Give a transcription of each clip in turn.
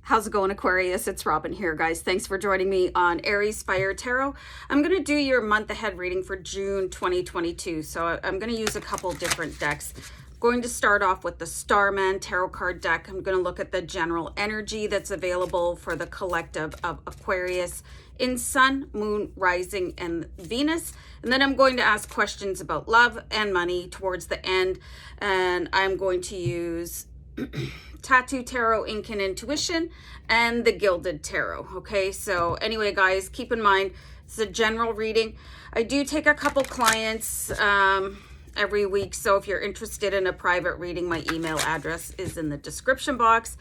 How's it going, Aquarius? It's Robin here, guys. Thanks for joining me on Ariesfire Tarot. I'm going to do your month ahead reading for June 2022. So I'm going to use a couple different decks. I'm going to start off with the Starman Tarot Card deck. I'm going to look at the general energy that's available for the collective of Aquarius in Sun, Moon, Rising, and Venus. And then I'm going to ask questions about love and money towards the end. And I'm going to use Tattoo Tarot, Ink and Intuition, and the Gilded Tarot. Okay, so anyway, guys, keep in mind it's a general reading. I do take a couple clients every week, so if you're interested in a private reading, my email address is in the description box.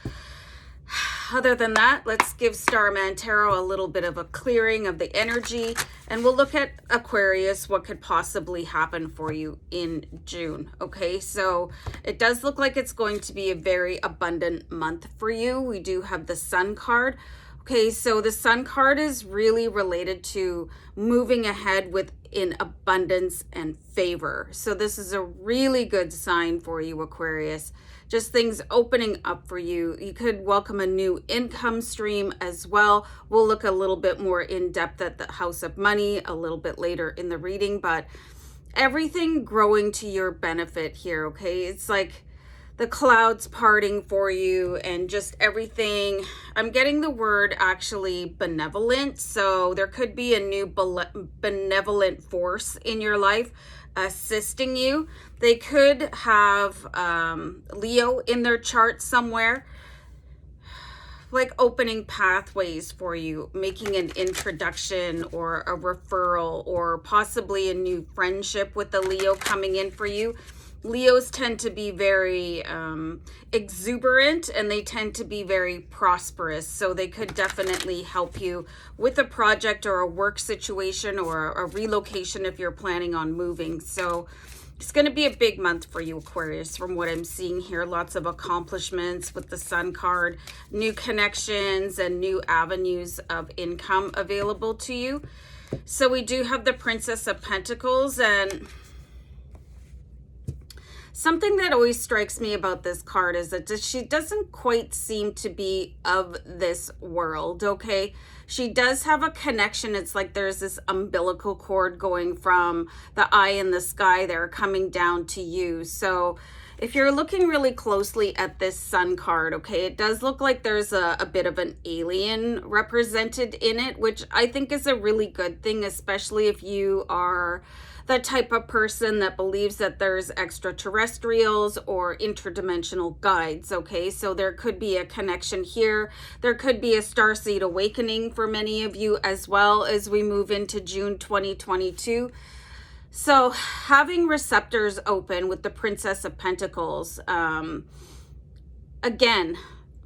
Other than that, let's give Starman Tarot a little bit of a clearing of the energy, and we'll look at Aquarius, what could possibly happen for you in June. Okay, so it does look like it's going to be a very abundant month for you. We do have the Sun card. Okay, so the Sun card is really related to moving ahead in abundance and favor. So this is a really good sign for you, Aquarius. Just things opening up for you. You could welcome a new income stream as well. We'll look a little bit more in depth at the House of Money a little bit later in the reading, but everything growing to your benefit here, okay? It's like the clouds parting for you and just everything. I'm getting the word actually benevolent. So there could be a new benevolent force in your life assisting you. They could have Leo in their chart somewhere, like opening pathways for you, making an introduction or a referral or possibly a new friendship with the Leo coming in for you. Leos tend to be very exuberant, and they tend to be very prosperous. So they could definitely help you with a project or a work situation or a relocation if you're planning on moving. So it's going to be a big month for you, Aquarius, from what I'm seeing here. Lots of accomplishments with the Sun card, new connections and new avenues of income available to you. So we do have the Princess of Pentacles, and something that always strikes me about this card is that she doesn't quite seem to be of this world, okay? She does have a connection. It's like there's this umbilical cord going from the eye in the sky there coming down to you. So if you're looking really closely at this Sun card, okay, it does look like there's a bit of an alien represented in it, which I think is a really good thing, especially if you are the type of person that believes that there's extraterrestrials or interdimensional guides, okay? So there could be a connection here. There could be a starseed awakening for many of you as well as we move into June 2022. So having receptors open with the Princess of Pentacles, again,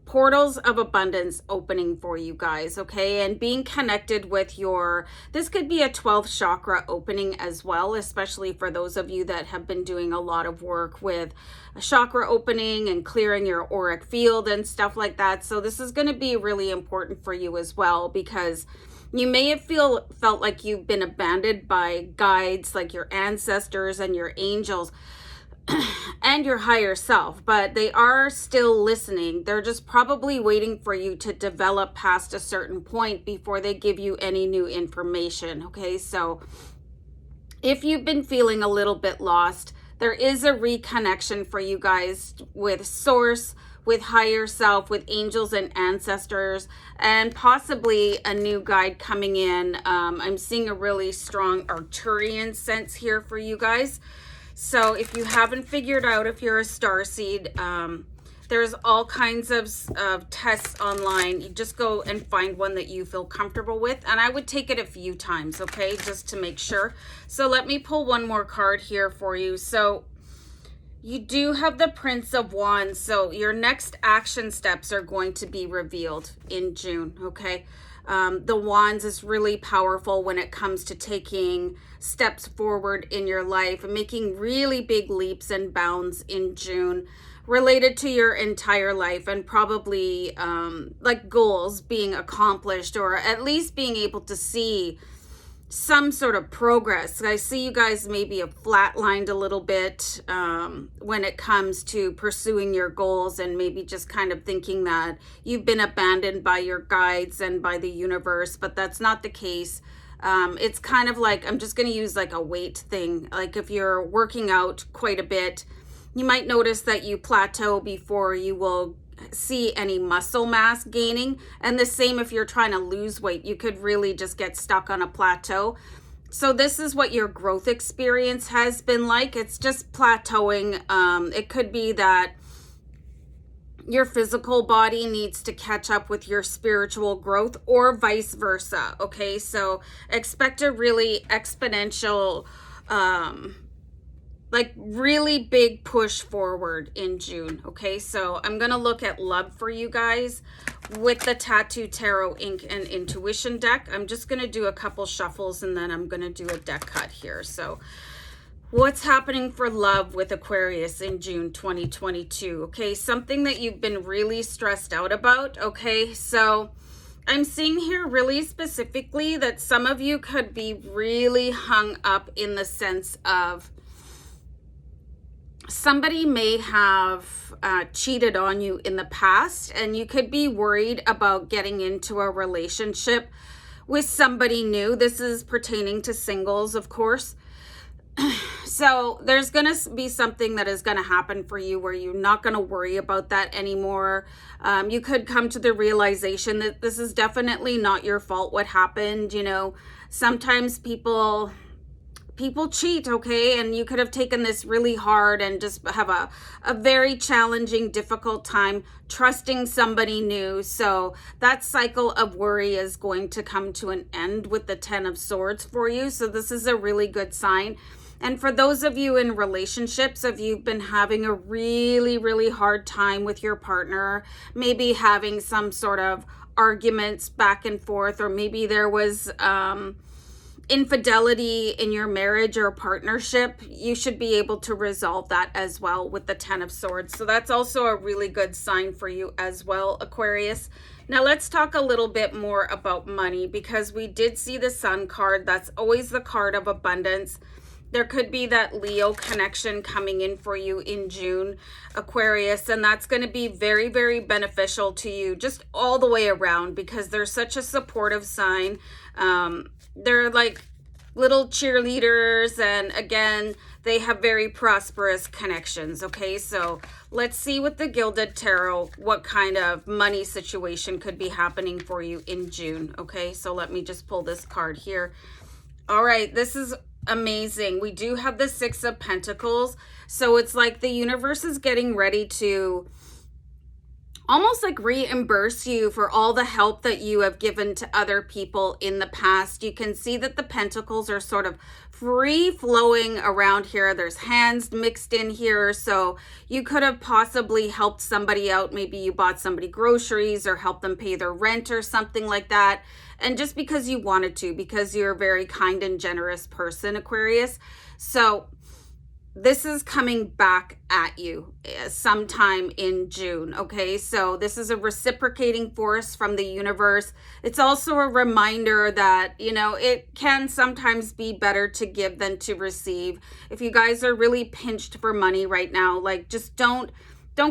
portals of abundance opening for you guys, okay? And being connected with this could be a 12th chakra opening as well, especially for those of you that have been doing a lot of work with a chakra opening and clearing your auric field and stuff like that. So this is going to be really important for you as well, because you may have felt like you've been abandoned by guides like your ancestors and your angels and your higher self, but they are still listening. They're just probably waiting for you to develop past a certain point before they give you any new information, okay? So if you've been feeling a little bit lost, there is a reconnection for you guys with source, with higher self, with angels and ancestors, and possibly a new guide coming in. I'm seeing a really strong Arcturian sense here for you guys. So if you haven't figured out if you're a starseed, there's all kinds of tests online. You just go and find one that you feel comfortable with. And I would take it a few times, okay, just to make sure. So let me pull one more card here for you. So you do have the Prince of Wands. So your next action steps are going to be revealed in June, okay? The Wands is really powerful when it comes to taking steps forward in your life and making really big leaps and bounds in June related to your entire life, and probably like goals being accomplished, or at least being able to see some sort of progress. I see you guys maybe have flatlined a little bit when it comes to pursuing your goals, and maybe just kind of thinking that you've been abandoned by your guides and by the universe, but that's not the case. It's kind of like, I'm just going to use like a weight thing. Like if you're working out quite a bit, you might notice that you plateau before you will see any muscle mass gaining. And the same if you're trying to lose weight, you could really just get stuck on a plateau. So this is what your growth experience has been like. It's just plateauing. It could be that your physical body needs to catch up with your spiritual growth, or vice versa. Okay, so expect a really exponential like really big push forward in June. Okay, so I'm gonna look at love for you guys with the Tattoo Tarot Ink and Intuition deck. I'm just gonna do a couple shuffles and then I'm gonna do a deck cut here. So what's happening for love with Aquarius in June 2022? Okay, something that you've been really stressed out about. Okay, so I'm seeing here really specifically that some of you could be really hung up in the sense of somebody may have cheated on you in the past, and you could be worried about getting into a relationship with somebody new. This is pertaining to singles, of course. So there's going to be something that is going to happen for you where you're not going to worry about that anymore. You could come to the realization that this is definitely not your fault what happened. You know, sometimes people cheat, okay? And you could have taken this really hard and just have a very challenging, difficult time trusting somebody new. So that cycle of worry is going to come to an end with the Ten of Swords for you. So this is a really good sign. And for those of you in relationships, if you've been having a really, really hard time with your partner, maybe having some sort of arguments back and forth, or maybe there was infidelity in your marriage or partnership, you should be able to resolve that as well with the Ten of Swords. So that's also a really good sign for you as well, Aquarius. Now let's talk a little bit more about money, because we did see the Sun card. That's always the card of abundance. There could be that Leo connection coming in for you in June, Aquarius, and that's going to be very, very beneficial to you just all the way around, because they're such a supportive sign. They're like little cheerleaders, and again, they have very prosperous connections. Okay, so let's see with the Gilded Tarot what kind of money situation could be happening for you in June. Okay, so let me just pull this card here. All right, this is amazing. We do have the Six of Pentacles, so it's like the universe is getting ready to almost like reimburse you for all the help that you have given to other people in the past. You can see that the pentacles are sort of free flowing around here. There's hands mixed in here. So you could have possibly helped somebody out. Maybe you bought somebody groceries or helped them pay their rent or something like that. And just because you wanted to, because you're a very kind and generous person, Aquarius. So this is coming back at you sometime in June. Okay, so this is a reciprocating force from the universe. It's also a reminder that, you know, it can sometimes be better to give than to receive. If you guys are really pinched for money right now, like, just don't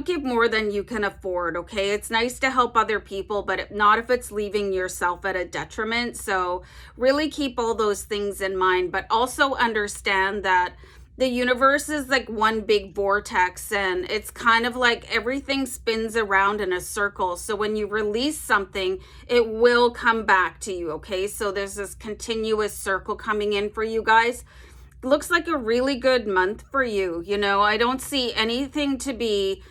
give more than you can afford. Okay, it's nice to help other people, but not if it's leaving yourself at a detriment. So really keep all those things in mind, but also understand that the universe is like one big vortex, and it's kind of like everything spins around in a circle. So when you release something, it will come back to you. Okay, so there's this continuous circle coming in for you guys. Looks like a really good month for you. You know, I don't see anything to be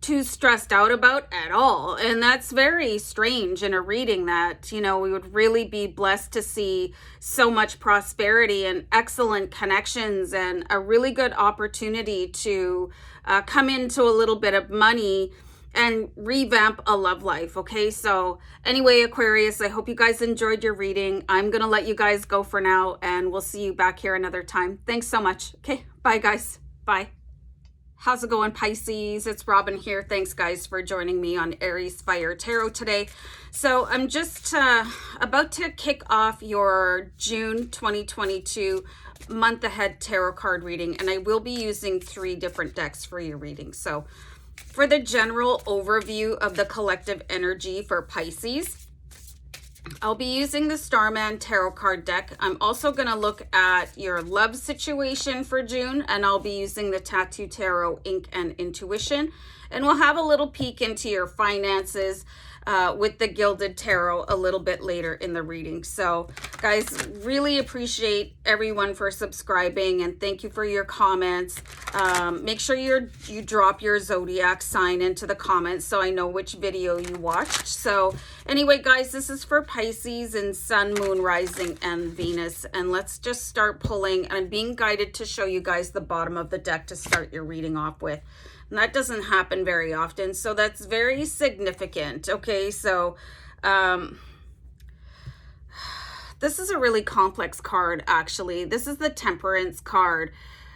too stressed out about at all. And that's very strange in a reading that, you know, we would really be blessed to see so much prosperity and excellent connections and a really good opportunity to come into a little bit of money and revamp a love life. Okay, so anyway, Aquarius, I hope you guys enjoyed your reading. I'm gonna let you guys go for now, and we'll see you back here another time. Thanks so much. Okay, bye guys. Bye. How's it going, Pisces? It's Robin here. Thanks, guys, for joining me on Aries Fire Tarot today. So I'm just about to kick off your June 2022 month ahead tarot card reading, and I will be using 3 different decks for your reading. So for the general overview of the collective energy for Pisces, I'll be using the Starman Tarot Card deck. I'm also going to look at your love situation for June, and I'll be using the Tattoo Tarot Ink and Intuition. And we'll have a little peek into your finances with the Gilded Tarot a little bit later in the reading. So, guys, really appreciate everyone for subscribing, and thank you for your comments. Make sure you drop your Zodiac sign into the comments so I know which video you watched. So, anyway, guys, this is for Pisces and Sun, Moon, Rising, and Venus. And let's just start pulling. And I'm being guided to show you guys the bottom of the deck to start your reading off with. And that doesn't happen very often, so that's very significant. Okay, so this is a really complex card, actually. This is the Temperance card.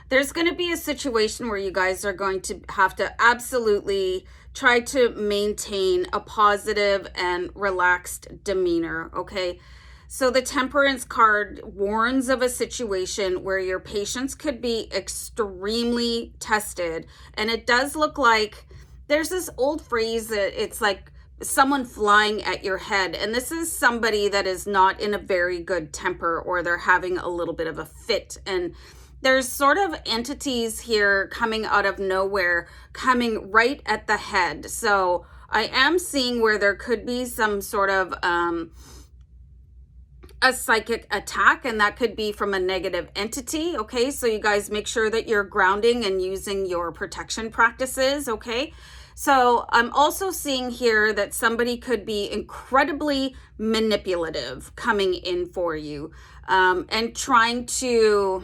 There's going to be a situation where you guys are going to have to absolutely try to maintain a positive and relaxed demeanor, okay? So the Temperance card warns of a situation where your patience could be extremely tested. And it does look like there's this old phrase that it's like someone flying at your head. And this is somebody that is not in a very good temper, or they're having a little bit of a fit. And there's sort of entities here coming out of nowhere, coming right at the head. So I am seeing where there could be some sort of a psychic attack, and that could be from a negative entity. Okay, so you guys make sure that you're grounding and using your protection practices. Okay, so I'm also seeing here that somebody could be incredibly manipulative coming in for you, and trying to,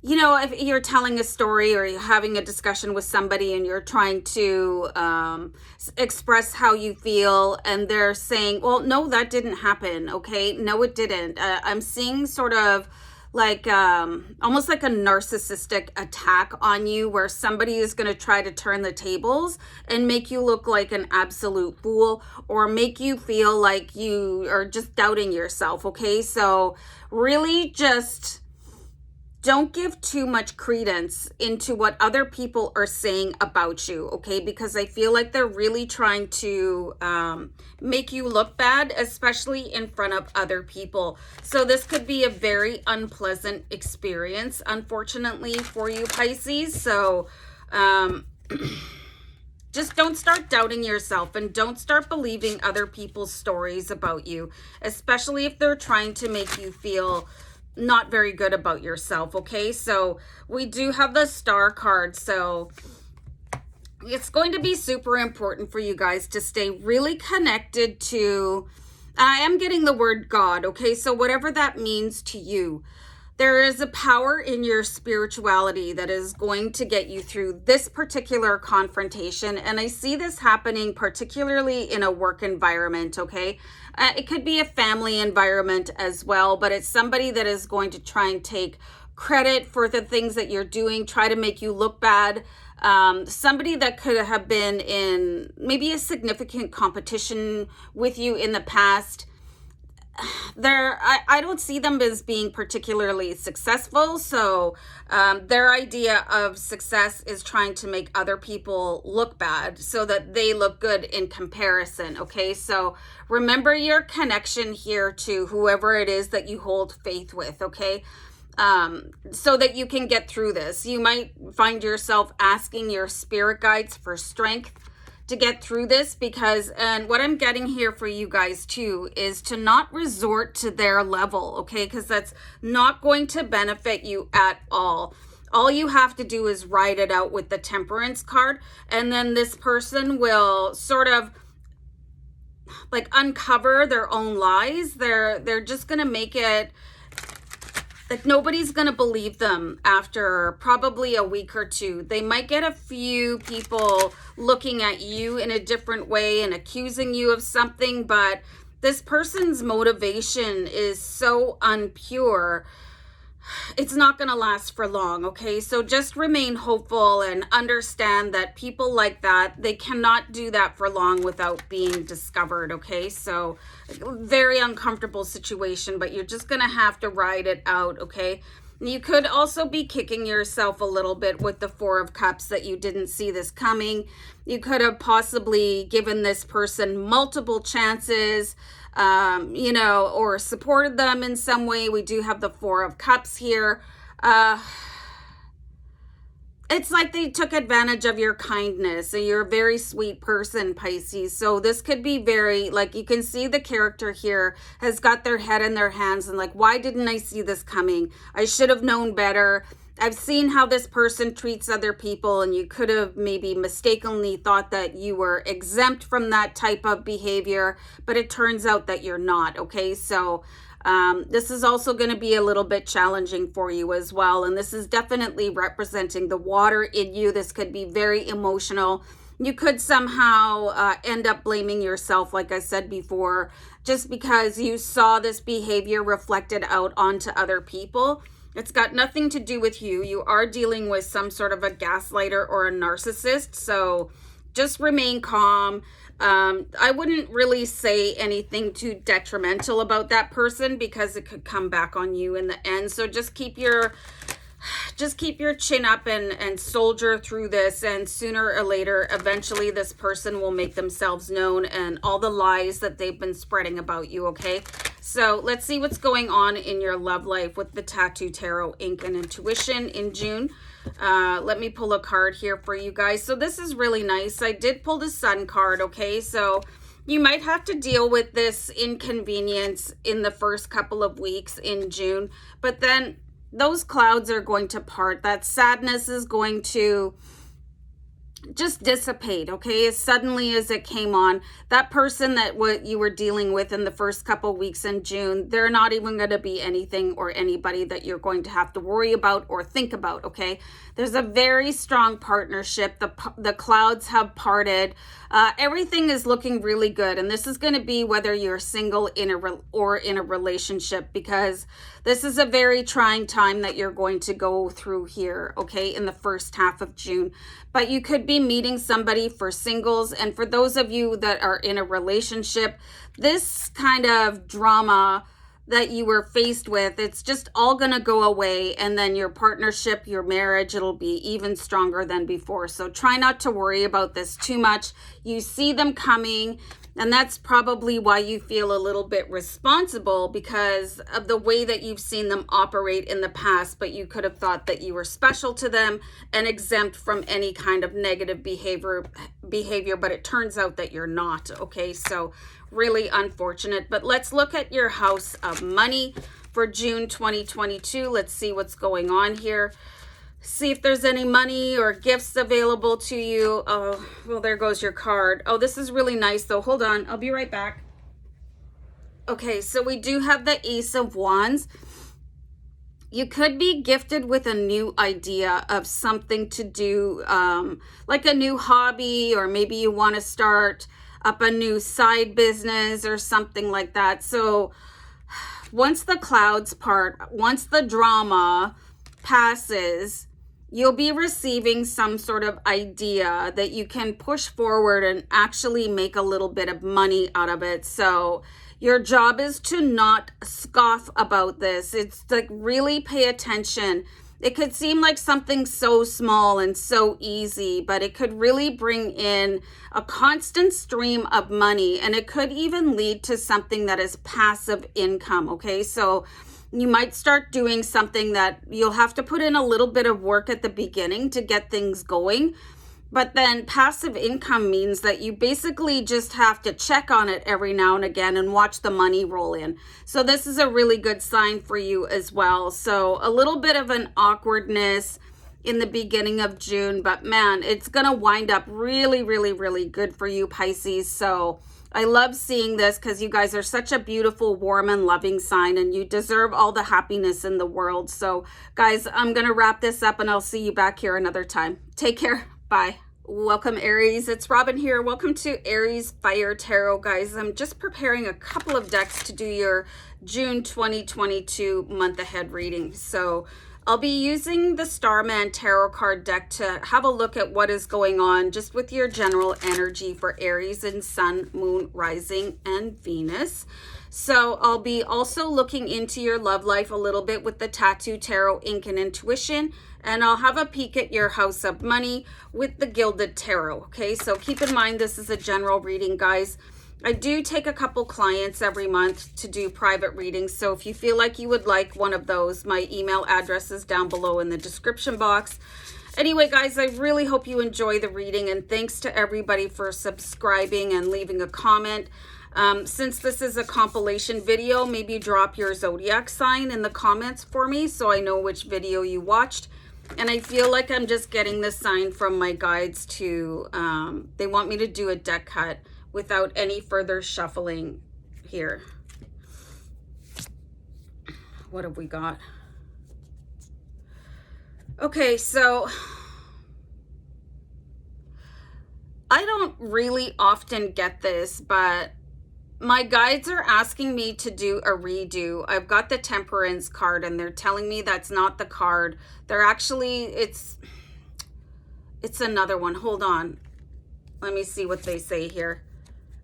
you know, if you're telling a story or you're having a discussion with somebody and you're trying to express how you feel, and they're saying, well, no, that didn't happen. Okay, no, it didn't. I'm seeing sort of like almost like a narcissistic attack on you, where somebody is going to try to turn the tables and make you look like an absolute fool, or make you feel like you are just doubting yourself. Okay, so really just don't give too much credence into what other people are saying about you, okay? Because I feel like they're really trying to make you look bad, especially in front of other people. So this could be a very unpleasant experience, unfortunately, for you, Pisces. So just don't start doubting yourself, and don't start believing other people's stories about you, especially if they're trying to make you feel not very good about yourself. Okay, so we do have the Star card, so it's going to be super important for you guys to stay really connected to, I am getting the word God. Okay, so whatever that means to you, there is a power in your spirituality that is going to get you through this particular confrontation. And I see this happening particularly in a work environment, okay? It could be a family environment as well, but it's somebody that is going to try and take credit for the things that you're doing, try to make you look bad. Somebody that could have been in maybe a significant competition with you in the past. I don't see them as being particularly successful. So their idea of success is trying to make other people look bad so that they look good in comparison. Okay, so remember your connection here to whoever it is that you hold faith with. Okay, so that you can get through this. You might find yourself asking your spirit guides for strength to get through this, because, and what I'm getting here for you guys too is to not resort to their level, okay? Because that's not going to benefit you at all. All you have to do is ride it out with the Temperance card, and then this person will sort of like uncover their own lies. They're just gonna make it like nobody's gonna believe them after probably a week or two. They might get a few people looking at you in a different way and accusing you of something, but this person's motivation is so unpure it's not going to last for long, okay? So just remain hopeful and understand that people like that, they cannot do that for long without being discovered, okay? So very uncomfortable situation, but you're just going to have to ride it out, okay? You could also be kicking yourself a little bit with the Four of Cups that you didn't see this coming. You could have possibly given this person multiple chances, you know, or supported them in some way. We do have the Four of Cups here. It's like they took advantage of your kindness. And you're a very sweet person, Pisces. So this could be very, like, you can see the character here has got their head in their hands and like, why didn't I see this coming? I should have known better. I've seen how this person treats other people, and you could have maybe mistakenly thought that you were exempt from that type of behavior, but it turns out that you're not, okay? So this is also going to be a little bit challenging for you as well. And this is definitely representing the water in you. This could be very emotional. You could somehow end up blaming yourself, like I said before, just because you saw this behavior reflected out onto other people. It's got nothing to do with you. You are dealing with some sort of a gaslighter or a narcissist. So just remain calm. I wouldn't really say anything too detrimental about that person because it could come back on you in the end. So just keep your chin up and soldier through this, and sooner or later, eventually this person will make themselves known and all the lies that they've been spreading about you, okay? So let's see what's going on in your love life with the Tattoo Tarot Ink and Intuition in June. Let me pull a card here for you guys. So this is really nice. I did pull the Sun card, okay? So you might have to deal with this inconvenience in the first couple of weeks in June, but then those clouds are going to part. That sadness is going to just dissipate, okay? As suddenly as it came on, that person that what you were dealing with in the first couple weeks in June, they're not even going to be anything or anybody that you're going to have to worry about or think about, okay? There's a very strong partnership. The clouds have parted. Everything is looking really good, and this is going to be whether you're single or in a relationship, because this is a very trying time that you're going to go through here, okay, in the first half of June. But you could be meeting somebody for singles, and for those of you that are in a relationship, this kind of drama that you were faced with, it's just all going to go away, and then your partnership, your marriage, it'll be even stronger than before. So try not to worry about this too much. You see them coming, and that's probably why you feel a little bit responsible because of the way that you've seen them operate in the past, but you could have thought that you were special to them and exempt from any kind of negative behavior, but it turns out that you're not, okay? So really unfortunate. But let's look at your house of money for June 2022. Let's see what's going on here. See if there's any money or gifts available to you. Oh, well, there goes your card. Oh, this is really nice though. Hold on, I'll be right back. Okay, so we do have the Ace of Wands. You could be gifted with a new idea of something to do, like a new hobby, or maybe you want to start up a new side business or something like that. So once the clouds part, once the drama passes, you'll be receiving some sort of idea that you can push forward and actually make a little bit of money out of it. So your job is to not scoff about this. It's like really pay attention. It could seem like something so small and so easy, but it could really bring in a constant stream of money, and it could even lead to something that is passive income, okay? So you might start doing something that you'll have to put in a little bit of work at the beginning to get things going. But then passive income means that you basically just have to check on it every now and again and watch the money roll in. So this is a really good sign for you as well. So a little bit of an awkwardness in the beginning of June, but man, it's going to wind up really, really, really good for you, Pisces. So I love seeing this because you guys are such a beautiful, warm, and loving sign, and you deserve all the happiness in the world. So guys, I'm going to wrap this up, and I'll see you back here another time. Take care. Bye. Welcome, Aries. It's Robin here. Welcome to Aries Fire Tarot, guys. I'm just preparing a couple of decks to do your June 2022 month ahead reading. So I'll be using the Starman Tarot Card deck to have a look at what is going on just with your general energy for Aries and Sun, Moon, Rising, and Venus. So I'll be also looking into your love life a little bit with the Tattoo Tarot, Ink, and Intuition. And I'll have a peek at your House of Money with the Gilded Tarot. Okay, so keep in mind this is a general reading, guys. I do take a couple clients every month to do private readings. So if you feel like you would like one of those, my email address is down below in the description box. Anyway, guys, I really hope you enjoy the reading. And thanks to everybody for subscribing and leaving a comment. Since this is a compilation video, maybe drop your Zodiac sign in the comments for me so I know which video you watched. And I feel like I'm just getting this sign from my guides to, they want me to do a deck cut without any further shuffling here. What have we got? Okay, so I don't really often get this, but my guides are asking me to do a redo. I've got the Temperance card and they're telling me that's not the card. They're actually, it's another one. Hold on. Let me see what they say here.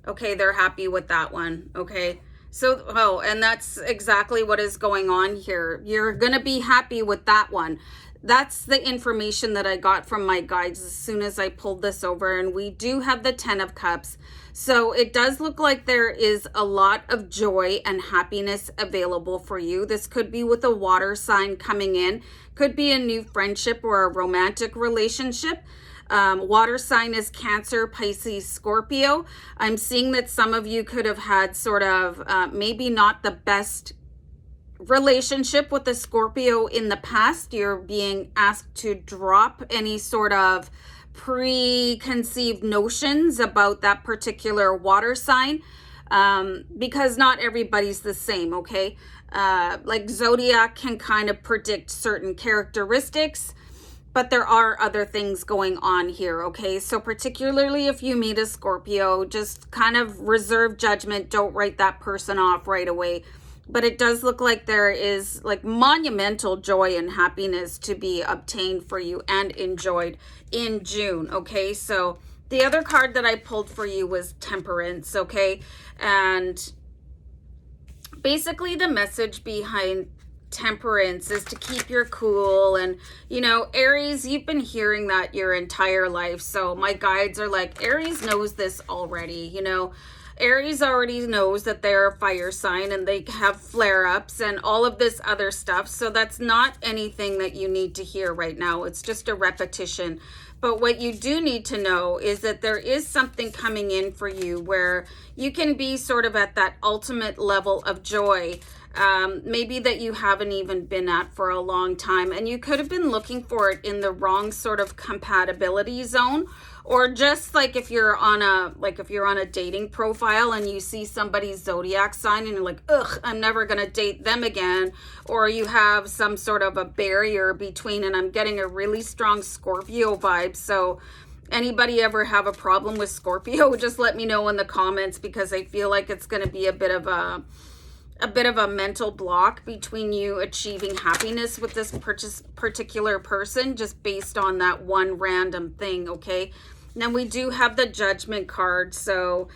Okay, they're happy with that one. Okay. So, oh, and that's exactly what is going on here. You're going to be happy with that one. That's the information that I got from my guides as soon as I pulled this over. And we do have the 10 of Cups. So it does look like there is a lot of joy and happiness available for you. This could be with a water sign coming in. Could be a new friendship or a romantic relationship. Water sign is Cancer, Pisces, Scorpio. I'm seeing that some of you could have had sort of maybe not the best relationship with the Scorpio in the past. You're being asked to drop any sort of preconceived notions about that particular water sign, because not everybody's the same. Okay, like Zodiac can kind of predict certain characteristics, but there are other things going on here. Okay, so particularly if you meet a Scorpio, just kind of reserve judgment. Don't write that person off right away. But it does look like there is like monumental joy and happiness to be obtained for you and enjoyed in June. Okay, so the other card that I pulled for you was Temperance. Okay, and basically the message behind Temperance is to keep your cool. And you know, Aries, you've been hearing that your entire life. So my guides are like, Aries knows this already. You know, Aries already knows that they're a fire sign and they have flare-ups and all of this other stuff. So that's not anything that you need to hear right now. It's just a repetition. But what you do need to know is that there is something coming in for you where you can be sort of at that ultimate level of joy, maybe that you haven't even been at for a long time. And you could have been looking for it in the wrong sort of compatibility zone. Or just like if you're on a dating profile and you see somebody's Zodiac sign and you're like, ugh, I'm never going to date them again. Or you have some sort of a barrier between, and I'm getting a really strong Scorpio vibe. So anybody ever have a problem with Scorpio, just let me know in the comments, because I feel like it's going to be a bit of a mental block between you achieving happiness with this particular person just based on that one random thing. Okay. Now we do have the Judgment card. So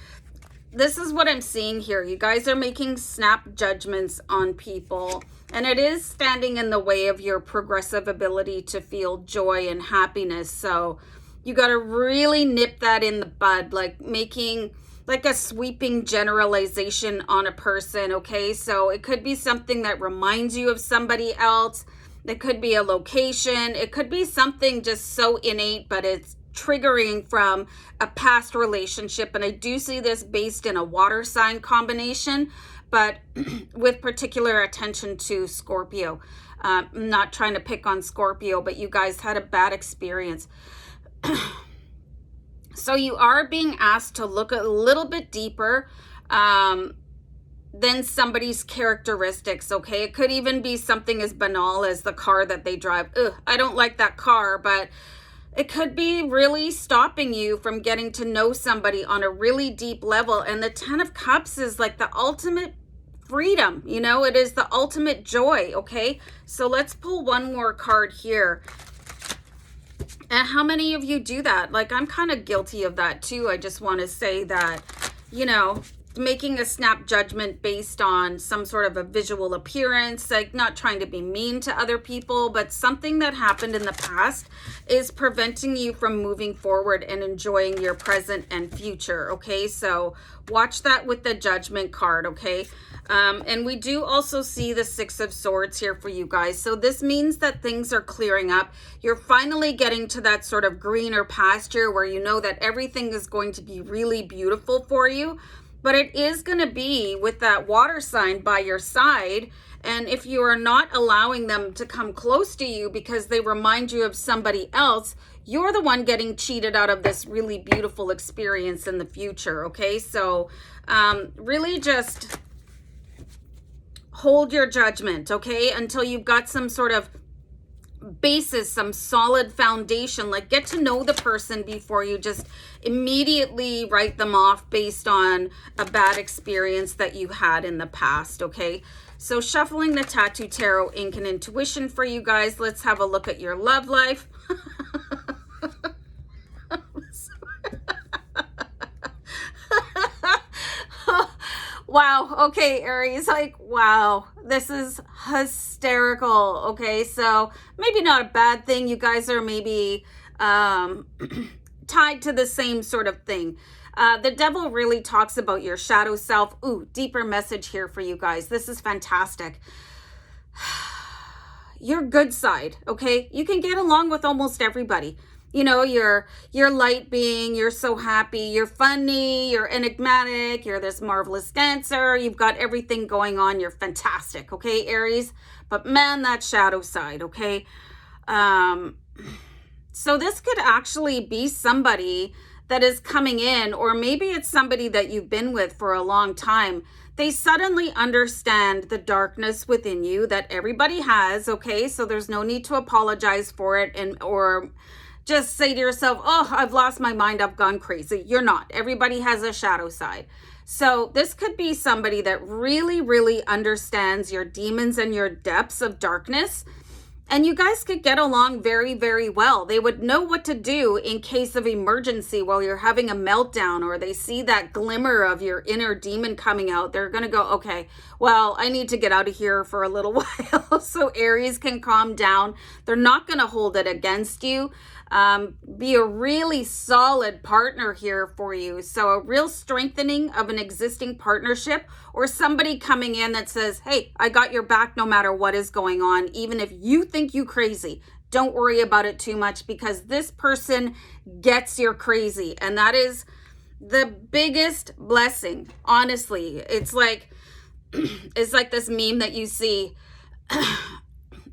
this is what I'm seeing here. You guys are making snap judgments on people, and it is standing in the way of your progressive ability to feel joy and happiness. So you got to really nip that in the bud, like making like a sweeping generalization on a person. Okay, so it could be something that reminds you of somebody else. It could be a location. It could be something just so innate, but it's triggering from a past relationship. And I do see this based in a water sign combination, but with particular attention to Scorpio. I'm not trying to pick on Scorpio, but you guys had a bad experience. So you are being asked to look a little bit deeper than somebody's characteristics. Okay, it could even be something as banal as the car that they drive. Ugh, I don't like that car, but it could be really stopping you from getting to know somebody on a really deep level. And the Ten of Cups is like the ultimate freedom, you know, it is the ultimate joy. Okay, so let's pull one more card here. And how many of you do that? Like, I'm kind of guilty of that too. I just want to say that, you know, making a snap judgment based on some sort of a visual appearance, like not trying to be mean to other people, but something that happened in the past is preventing you from moving forward and enjoying your present and future. Okay, so watch that with the Judgment card. Okay, and we do also see the Six of Swords here for you guys. So this means that things are clearing up. You're finally getting to that sort of greener pasture where you know that everything is going to be really beautiful for you. But it is going to be with that water sign by your side. And if you are not allowing them to come close to you because they remind you of somebody else, you're the one getting cheated out of this really beautiful experience in the future. Okay, so really just hold your judgment, okay, until you've got some sort of basis, some solid foundation. Like, get to know the person before you just immediately write them off based on a bad experience that you had in the past. Okay, so shuffling the Tattoo Tarot ink and intuition for you guys. Let's have a look at your love life. Wow. Okay, Aries, like, wow, this is hysterical. Okay, so maybe not a bad thing. You guys are maybe tied to the same sort of thing. The devil really talks about your shadow self. Ooh, deeper message here for you guys. This is fantastic. Your good side, okay? You can get along with almost everybody. You know, you're light being, you're so happy, you're funny, you're enigmatic, you're this marvelous dancer, you've got everything going on, you're fantastic, okay, Aries? But man, that shadow side, okay? So this could actually be somebody that is coming in, or maybe it's somebody that you've been with for a long time. They suddenly understand the darkness within you that everybody has, okay? So there's no need to apologize for it or just say to yourself, oh, I've lost my mind, I've gone crazy. You're not. Everybody has a shadow side. So this could be somebody that really, really understands your demons and your depths of darkness. And you guys could get along very, very well. They would know what to do in case of emergency while you're having a meltdown, or they see that glimmer of your inner demon coming out. They're going to go, okay, well, I need to get out of here for a little while so Aries can calm down. They're not going to hold it against you. Be a really solid partner here for you. So a real strengthening of an existing partnership, or somebody coming in that says, hey, I got your back no matter what is going on. Even if you think you crazy, don't worry about it too much, because this person gets your crazy. And that is the biggest blessing. Honestly, it's like this meme that you see.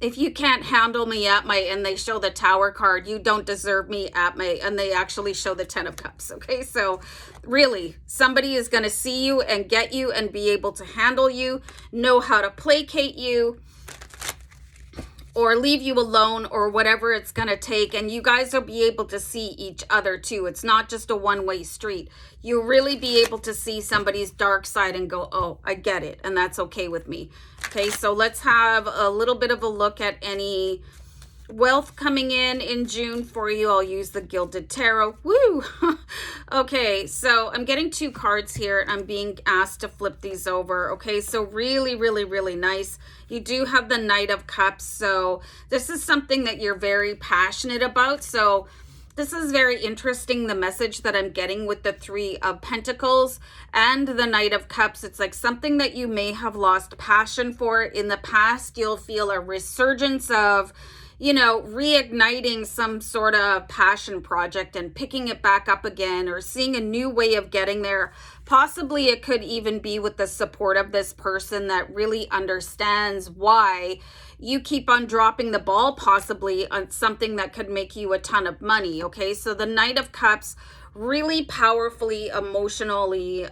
If you can't handle me at my, and they show the Tower card, you don't deserve me at my, and they actually show the Ten of Cups. Okay, so really, somebody is going to see you and get you and be able to handle you, know how to placate you, or leave you alone, or whatever it's going to take. And you guys will be able to see each other too. It's not just a one-way street. You'll really be able to see somebody's dark side and go, oh, I get it. And that's okay with me. Okay, so let's have a little bit of a look at any wealth coming in June for you. I'll use the Gilded Tarot. Woo! Okay, so I'm getting two cards here. I'm being asked to flip these over. Okay, so really, really, really nice. You do have the Knight of Cups. So this is something that you're very passionate about. So this is very interesting, the message that I'm getting with the Three of Pentacles and the Knight of Cups. It's like something that you may have lost passion for in the past. You'll feel a resurgence of, you know, reigniting some sort of passion project and picking it back up again, or seeing a new way of getting there. Possibly it could even be with the support of this person that really understands why you keep on dropping the ball, possibly on something that could make you a ton of money. Okay, so the Knight of Cups, really powerfully, emotionally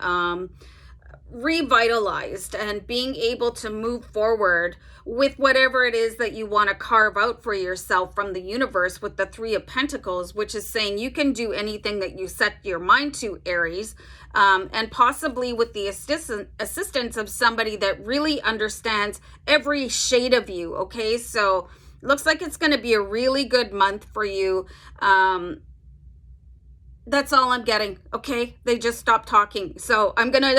revitalized and being able to move forward with whatever it is that you want to carve out for yourself from the universe with the Three of Pentacles, which is saying you can do anything that you set your mind to, Aries, and possibly with the assistance of somebody that really understands every shade of you. Okay, so looks like it's going to be a really good month for you. That's all I'm getting. Okay, they just stopped talking, so I'm gonna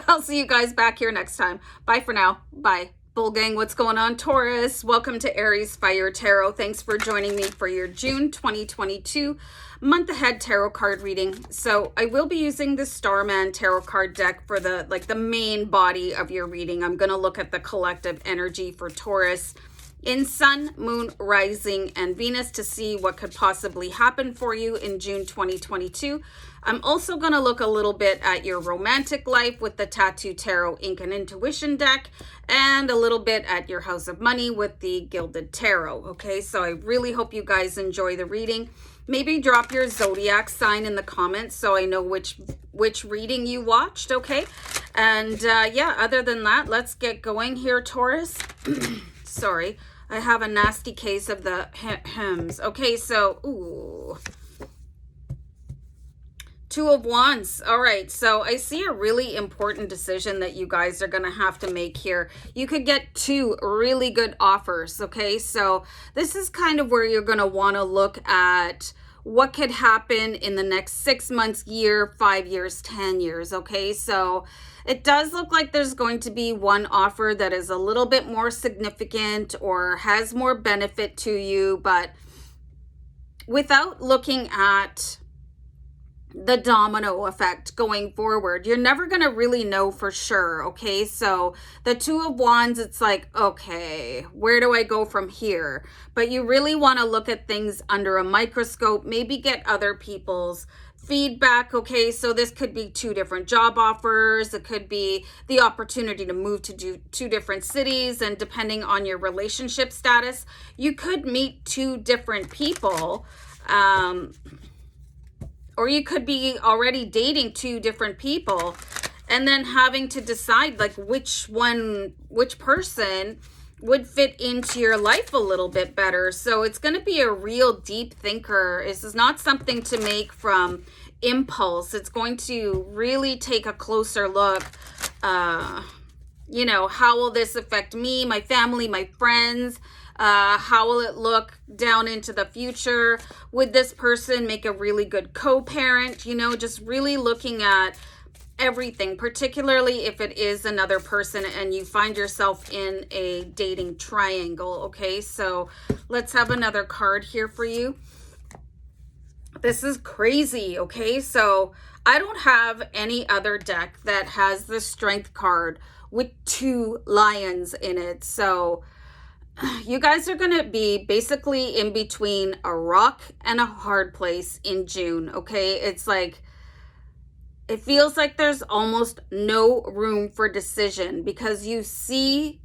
I'll see you guys back here next time. Bye for now. Bye. Bull gang, what's going on? Taurus, welcome to Aries Fire Tarot. Thanks for joining me for your June 2022 month ahead tarot card reading. So I will be using the Starman Tarot Card deck for the main body of your reading. I'm going to look at the collective energy for Taurus in Sun, Moon, Rising, and Venus to see what could possibly happen for you in June 2022. I'm also going to look a little bit at your romantic life with the Tattoo Tarot Ink and Intuition deck, and a little bit at your House of Money with the Gilded Tarot. Okay, so I really hope you guys enjoy the reading. Maybe drop your zodiac sign in the comments so I know which reading you watched. Okay, and yeah, other than that, let's get going here, Taurus. Sorry, I have a nasty case of the hems. Okay, so ooh, Two of Wands. All right, so I see a really important decision that you guys are going to have to make here. You could get two really good offers, okay? So this is kind of where you're going to want to look at what could happen in the next 6 months, year, 5 years, 10 years, okay? So it does look like there's going to be one offer that is a little bit more significant or has more benefit to you, but without looking at the domino effect going forward, you're never going to really know for sure. Okay, so the Two of Wands, it's like, okay, where do I go from here? But you really want to look at things under a microscope, maybe get other people's feedback. Okay, so this could be two different job offers, it could be the opportunity to move to two different cities, and depending on your relationship status, you could meet two different people. Or you could be already dating two different people and then having to decide like which person would fit into your life a little bit better. So it's going to be a real deep thinker. This is not something to make from impulse. It's going to really take a closer look. You know, how will this affect me, my family, my friends? How will it look down into the future? Would this person make a really good co-parent? You know, just really looking at everything, particularly if it is another person and you find yourself in a dating triangle. Okay, so let's have another card here for you. This is crazy. Okay, so I don't have any other deck that has the Strength card with two lions in it. So you guys are going to be basically in between a rock and a hard place in June, okay? It's like, it feels like there's almost no room for decision because you see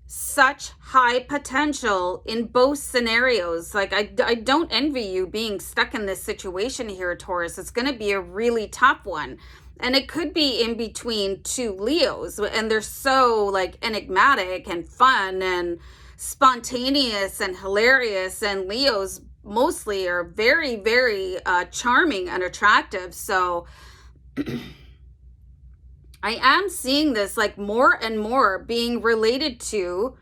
such high potential in both scenarios. Like, I don't envy you being stuck in this situation here, Taurus. It's going to be a really tough one. And it could be in between two Leos, and they're so like enigmatic and fun and spontaneous and hilarious, and Leos mostly are very, very charming and attractive. So I am seeing this like more and more being related to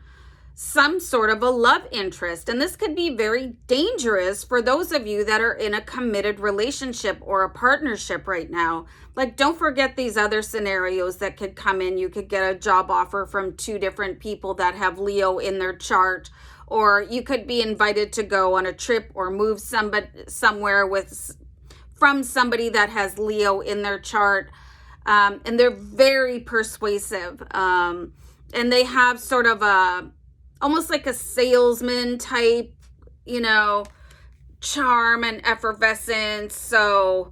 some sort of a love interest. And this could be very dangerous for those of you that are in a committed relationship or a partnership right now. Like, don't forget these other scenarios that could come in. You could get a job offer from two different people that have Leo in their chart, or you could be invited to go on a trip or move somewhere from somebody that has Leo in their chart. And they're very persuasive. And they have sort of almost like a salesman type, you know, charm and effervescence. So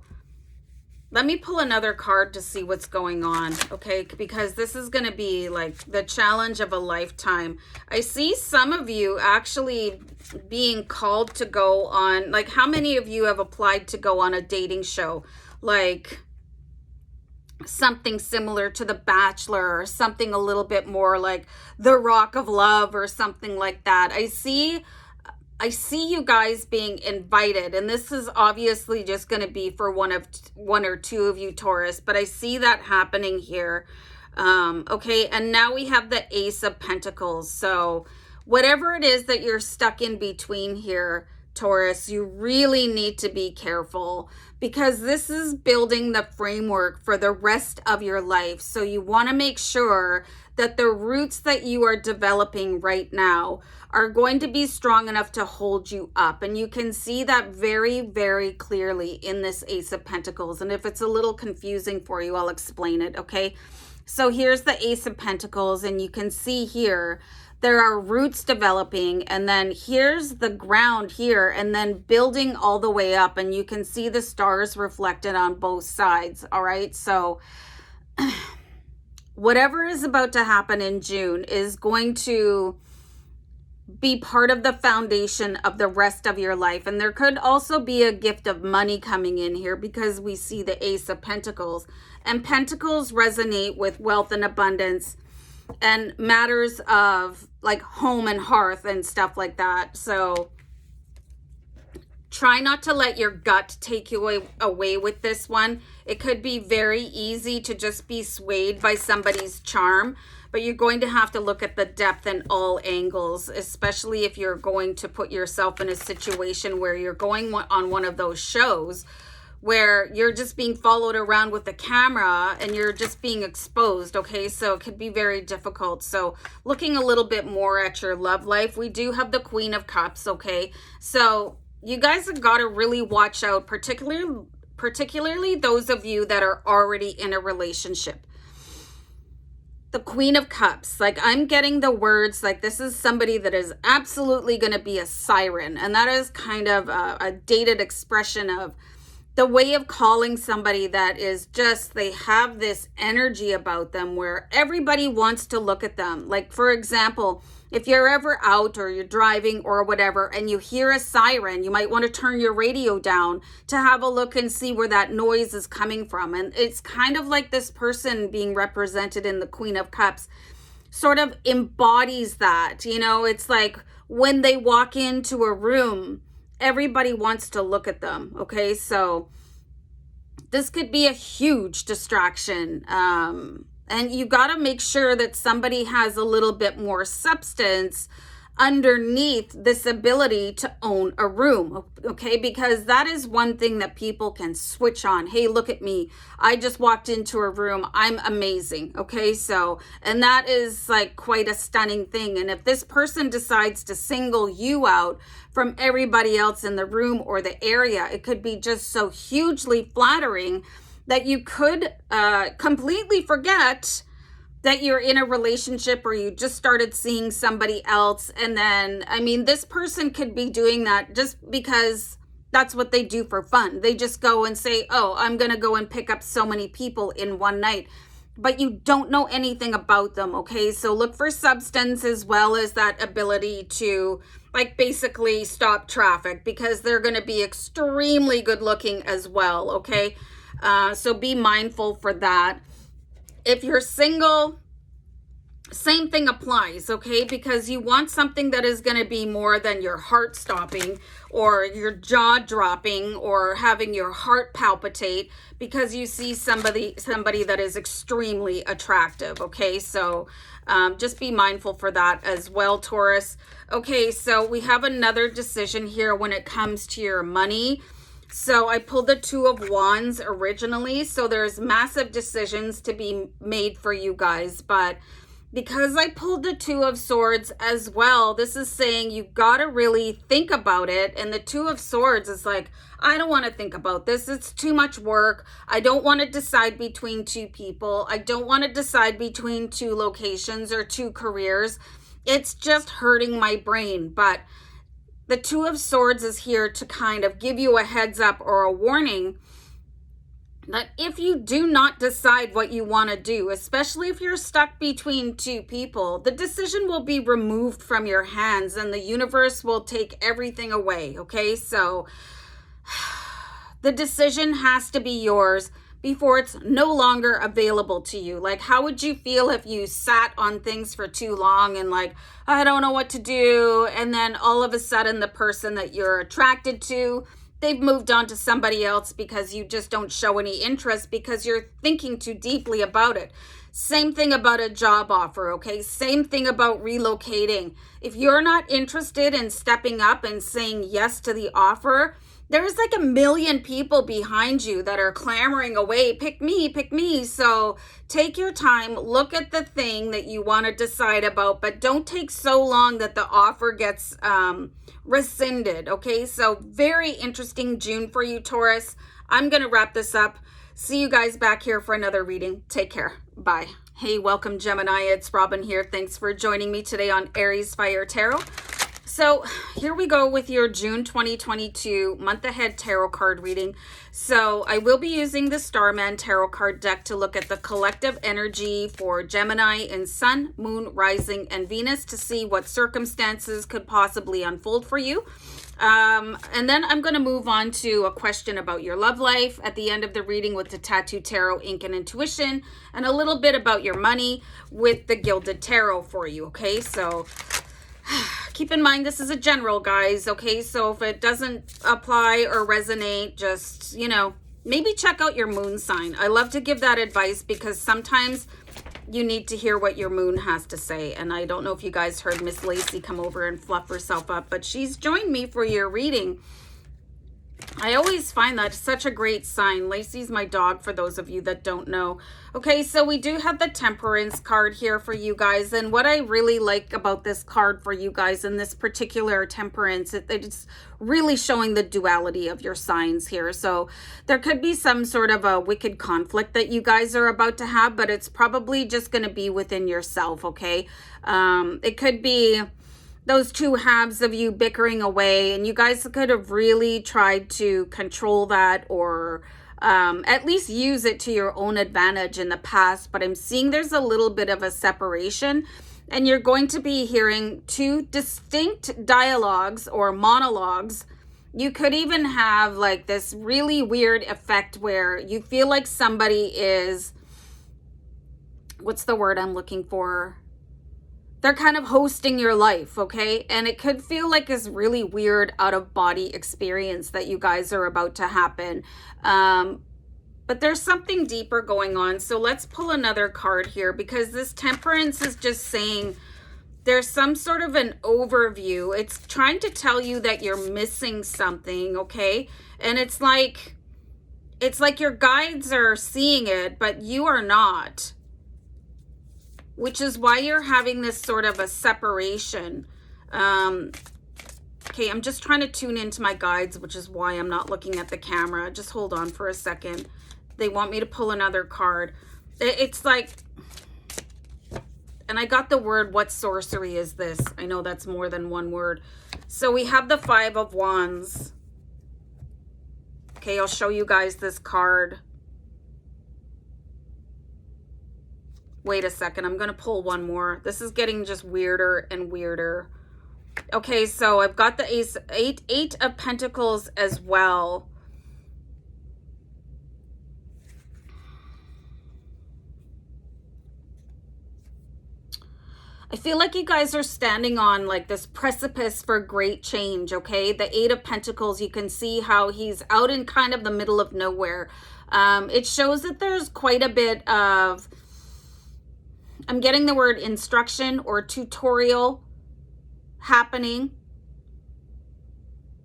let me pull another card to see what's going on, okay? Because this is going to be like the challenge of a lifetime. I see some of you actually being called to go on, like, how many of you have applied to go on a dating show? Like, something similar to The Bachelor, or something a little bit more like The Rock of Love or something like that. I see you guys being invited, and this is obviously just going to be for one or two of you, Taurus, but I see that happening here. Okay, and now we have the Ace of Pentacles. So whatever it is that you're stuck in between here, Taurus, you really need to be careful, because this is building the framework for the rest of your life. So you want to make sure that the roots that you are developing right now are going to be strong enough to hold you up. And you can see that very, very clearly in this Ace of Pentacles. And if it's a little confusing for you, I'll explain it, okay? So here's the Ace of Pentacles, and you can see here there are roots developing, and then here's the ground here, and then building all the way up, and you can see the stars reflected on both sides. All right, so whatever is about to happen in June is going to be part of the foundation of the rest of your life. And there could also be a gift of money coming in here, because we see the Ace of Pentacles, and Pentacles resonate with wealth and abundance and matters of like home and hearth and stuff like that. So try not to let your gut take you away with this one. It could be very easy to just be swayed by somebody's charm, but you're going to have to look at the depth in all angles, especially if you're going to put yourself in a situation where you're going on one of those shows where you're just being followed around with the camera and you're just being exposed, okay? So it could be very difficult. So looking a little bit more at your love life, we do have the Queen of Cups, okay? So you guys have got to really watch out, particularly those of you that are already in a relationship. The Queen of Cups, like I'm getting the words like this is somebody that is absolutely going to be a siren. And that is kind of a dated expression of the way of calling somebody that is just, they have this energy about them where everybody wants to look at them. Like, for example, if you're ever out or you're driving or whatever and you hear a siren, you might want to turn your radio down to have a look and see where that noise is coming from. And it's kind of like this person being represented in the Queen of Cups sort of embodies that. You know, it's like when they walk into a room, everybody wants to look at them, okay? So this could be a huge distraction. And you got to make sure that somebody has a little bit more substance underneath this ability to own a room, okay? Because that is one thing that people can switch on. Hey, look at me. I just walked into a room. I'm amazing, okay? So, and that is like quite a stunning thing. And if this person decides to single you out from everybody else in the room or the area, it could be just so hugely flattering that you could completely forget that you're in a relationship or you just started seeing somebody else. And then, I mean, this person could be doing that just because that's what they do for fun. They just go and say, oh, I'm going to go and pick up so many people in one night. But you don't know anything about them, okay? So look for substance as well as that ability to like basically stop traffic, because they're going to be extremely good looking as well, okay? So be mindful for that. If you're single, same thing applies, okay? Because you want something that is going to be more than your heart stopping or your jaw dropping or having your heart palpitate because you see somebody that is extremely attractive, okay? So just be mindful for that as well, Taurus. Okay, so we have another decision here when it comes to your money. So I pulled the Two of Wands originally. So there's massive decisions to be made for you guys. But because I pulled the Two of Swords as well, this is saying you got to really think about it. And the Two of Swords is like, I don't want to think about this. It's too much work. I don't want to decide between two people. I don't want to decide between two locations or two careers. It's just hurting my brain. But the Two of Swords is here to kind of give you a heads up or a warning that if you do not decide what you want to do, especially if you're stuck between two people, the decision will be removed from your hands and the universe will take everything away, okay? So the decision has to be yours before it's no longer available to you. Like, how would you feel if you sat on things for too long and like, I don't know what to do, and then all of a sudden the person that you're attracted to, they've moved on to somebody else because you just don't show any interest because you're thinking too deeply about it. Same thing about a job offer, okay? Same thing about relocating. If you're not interested in stepping up and saying yes to the offer, there's like a million people behind you that are clamoring away, pick me, pick me. So take your time, look at the thing that you want to decide about, but don't take so long that the offer gets rescinded, okay? So very interesting June for you, Taurus. I'm going to wrap this up. See you guys back here for another reading. Take care. Bye. Hey, welcome Gemini. It's Robin here. Thanks for joining me today on Aries Fire Tarot. So here we go with your June 2022 month ahead tarot card reading. So I will be using the Starman Tarot Card deck to look at the collective energy for Gemini in Sun, Moon, Rising, and Venus to see what circumstances could possibly unfold for you. And then I'm going to move on to a question about your love life at the end of the reading with the Tattoo Tarot, Ink, and Intuition, and a little bit about your money with the Gilded Tarot for you, okay? So keep in mind, this is a general, guys, okay? So if it doesn't apply or resonate, just, you know, maybe check out your moon sign. I love to give that advice because sometimes you need to hear what your moon has to say. And I don't know if you guys heard Miss Lacey come over and fluff herself up, but she's joined me for your reading. I always find that such a great sign. Lacey's my dog, for those of you that don't know. Okay, so we do have the Temperance card here for you guys. And what I really like about this card for you guys in this particular Temperance, it's really showing the duality of your signs here. So there could be some sort of a wicked conflict that you guys are about to have, but it's probably just going to be within yourself, okay? It could be those two halves of you bickering away, and you guys could have really tried to control that or at least use it to your own advantage in the past. But I'm seeing there's a little bit of a separation, and you're going to be hearing two distinct dialogues or monologues. You could even have like this really weird effect where you feel like somebody is, what's the word I'm looking for? They're kind of hosting your life, okay? And it could feel like this really weird out-of-body experience that you guys are about to happen. But there's something deeper going on. So let's pull another card here, because this Temperance is just saying there's some sort of an overview. It's trying to tell you that you're missing something, okay? And it's like your guides are seeing it, but you are not. Which is why you're having this sort of a separation. Okay, I'm just trying to tune into my guides, which is why I'm not looking at the camera. Just hold on for a second. They want me to pull another card. It's like, and I got the word, what sorcery is this? I know that's more than one word. So we have the Five of Wands. Okay, I'll show you guys this card. Wait a second, I'm going to pull one more. This is getting just weirder and weirder. Okay, so I've got the Eight of Pentacles as well. I feel like you guys are standing on like this precipice for great change, okay? The Eight of Pentacles, you can see how he's out in kind of the middle of nowhere. It shows that there's quite a bit of, I'm getting the word instruction or tutorial happening.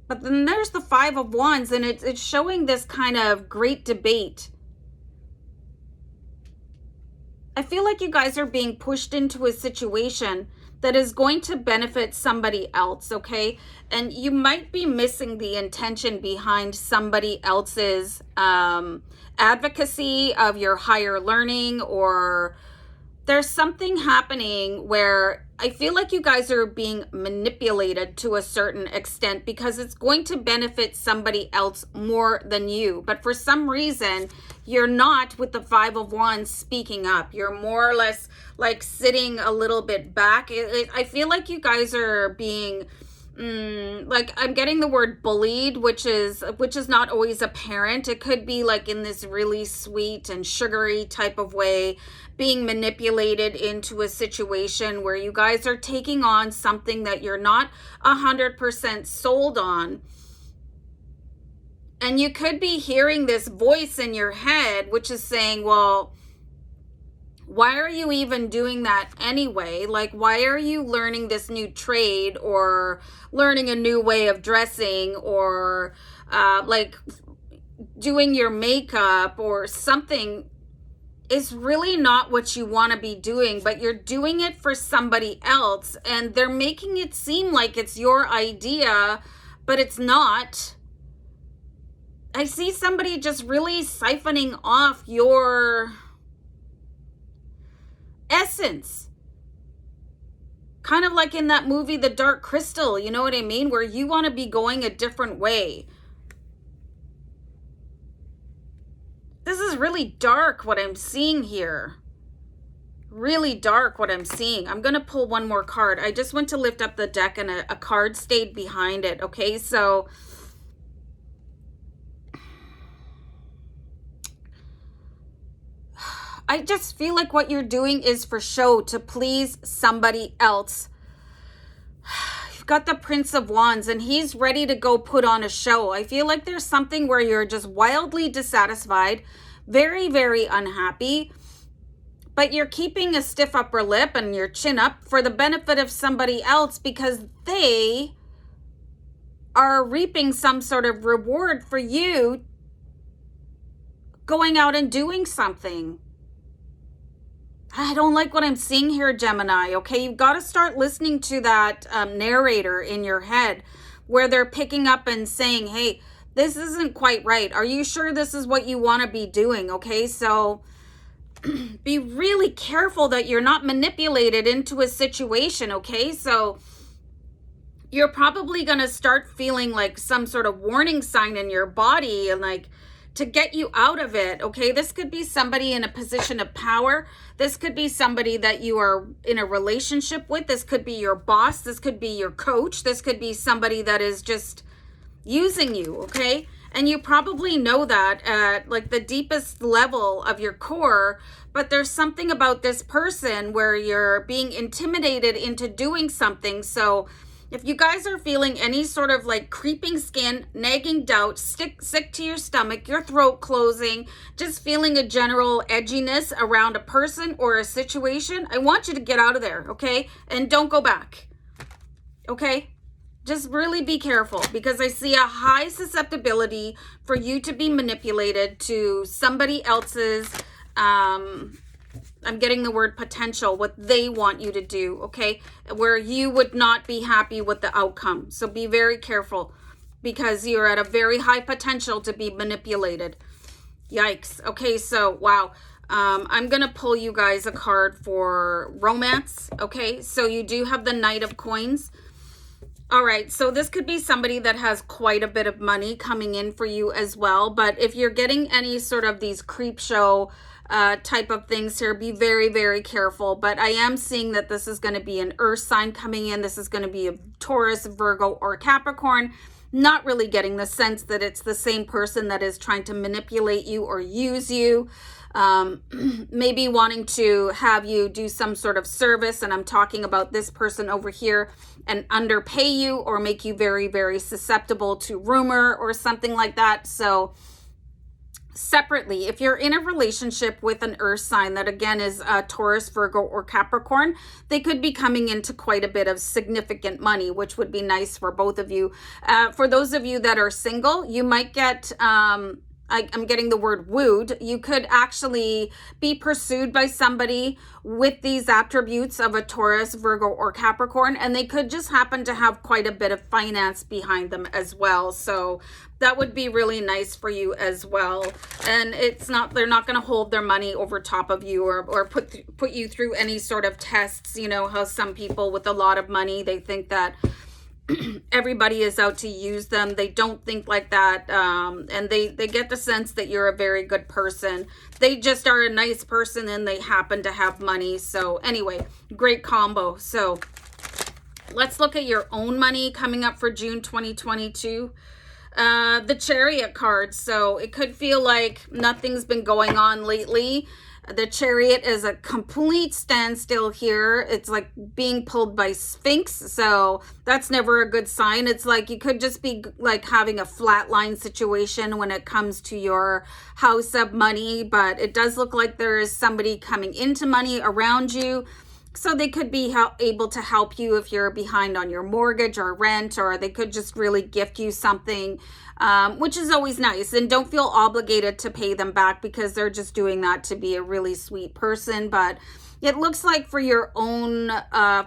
But then there's the Five of Wands, and it's showing this kind of great debate. I feel like you guys are being pushed into a situation that is going to benefit somebody else, okay? And you might be missing the intention behind somebody else's advocacy of your higher learning, or there's something happening where I feel like you guys are being manipulated to a certain extent because it's going to benefit somebody else more than you. But for some reason, you're not, with the Five of Wands, speaking up. You're more or less like sitting a little bit back. I feel like you guys are being like I'm getting the word bullied, which is not always apparent. It could be like in this really sweet and sugary type of way, being manipulated into a situation where you guys are taking on something that you're not 100% sold on. And you could be hearing this voice in your head, which is saying, well, why are you even doing that anyway? Like, why are you learning this new trade or learning a new way of dressing or like doing your makeup or something? Is really not what you want to be doing, but you're doing it for somebody else and they're making it seem like it's your idea, but it's not. I see somebody just really siphoning off your essence. Kind of like in that movie, The Dark Crystal, you know what I mean? Where you want to be going a different way. This is really dark what I'm seeing here. Really dark what I'm seeing. I'm going to pull one more card. I just went to lift up the deck and a card stayed behind it. Okay, so I just feel like what you're doing is for show to please somebody else. You've got the Prince of Wands and he's ready to go put on a show. I feel like there's something where you're just wildly dissatisfied, very, very unhappy, but you're keeping a stiff upper lip and your chin up for the benefit of somebody else because they are reaping some sort of reward for you going out and doing something. I don't like what I'm seeing here, Gemini, okay? You've got to start listening to that narrator in your head where they're picking up and saying, hey, this isn't quite right. Are you sure this is what you want to be doing, okay? So be really careful that you're not manipulated into a situation, okay? So you're probably going to start feeling like some sort of warning sign in your body and like, to get you out of it, okay? This could be somebody in a position of power. This could be somebody that you are in a relationship with. This could be your boss. This could be your coach. This could be somebody that is just using you, okay? And you probably know that at like the deepest level of your core, but there's something about this person where you're being intimidated into doing something. So if you guys are feeling any sort of like creeping skin, nagging doubt, sick to your stomach, your throat closing, just feeling a general edginess around a person or a situation, I want you to get out of there, okay? And don't go back, okay? Just really be careful because I see a high susceptibility for you to be manipulated to somebody else's, I'm getting the word potential, what they want you to do, okay? Where you would not be happy with the outcome. So be very careful because you're at a very high potential to be manipulated. Yikes. Okay, so wow. I'm going to pull you guys a card for romance, okay? So you do have the Knight of Coins. All right, so this could be somebody that has quite a bit of money coming in for you as well. But if you're getting any sort of these creep show type of things here, be very, very careful. But I am seeing that this is going to be an earth sign coming in. This is going to be a Taurus, Virgo, or Capricorn. Not really getting the sense that it's the same person that is trying to manipulate you or use you. Maybe wanting to have you do some sort of service, and I'm talking about this person over here, and underpay you or make you very, very susceptible to rumor or something like that. So separately, if you're in a relationship with an earth sign that again is Taurus, Virgo, or Capricorn, they could be coming into quite a bit of significant money, which would be nice for both of you. For those of you that are single, you might get I'm getting the word wooed. You could actually be pursued by somebody with these attributes of a Taurus, Virgo, or Capricorn, and they could just happen to have quite a bit of finance behind them as well. So that would be really nice for you as well. And they're not going to hold their money over top of you or put you through any sort of tests. You know how some people with a lot of money, they think that everybody is out to use them. They don't think like that, and they get the sense that you're a very good person. They just are a nice person and they happen to have money. So anyway, great combo. So Let's look at your own money coming up for June 2022. The Chariot card. So it could feel like nothing's been going on lately. The Chariot is a complete standstill here. It's like being pulled by Sphinx. So that's never a good sign. It's like you could just be like having a flatline situation when it comes to your house of money. But it does look like there is somebody coming into money around you. So they could be able to help you if you're behind on your mortgage or rent, or they could just really gift you something, which is always nice. And don't feel obligated to pay them back because they're just doing that to be a really sweet person. But it looks like for your own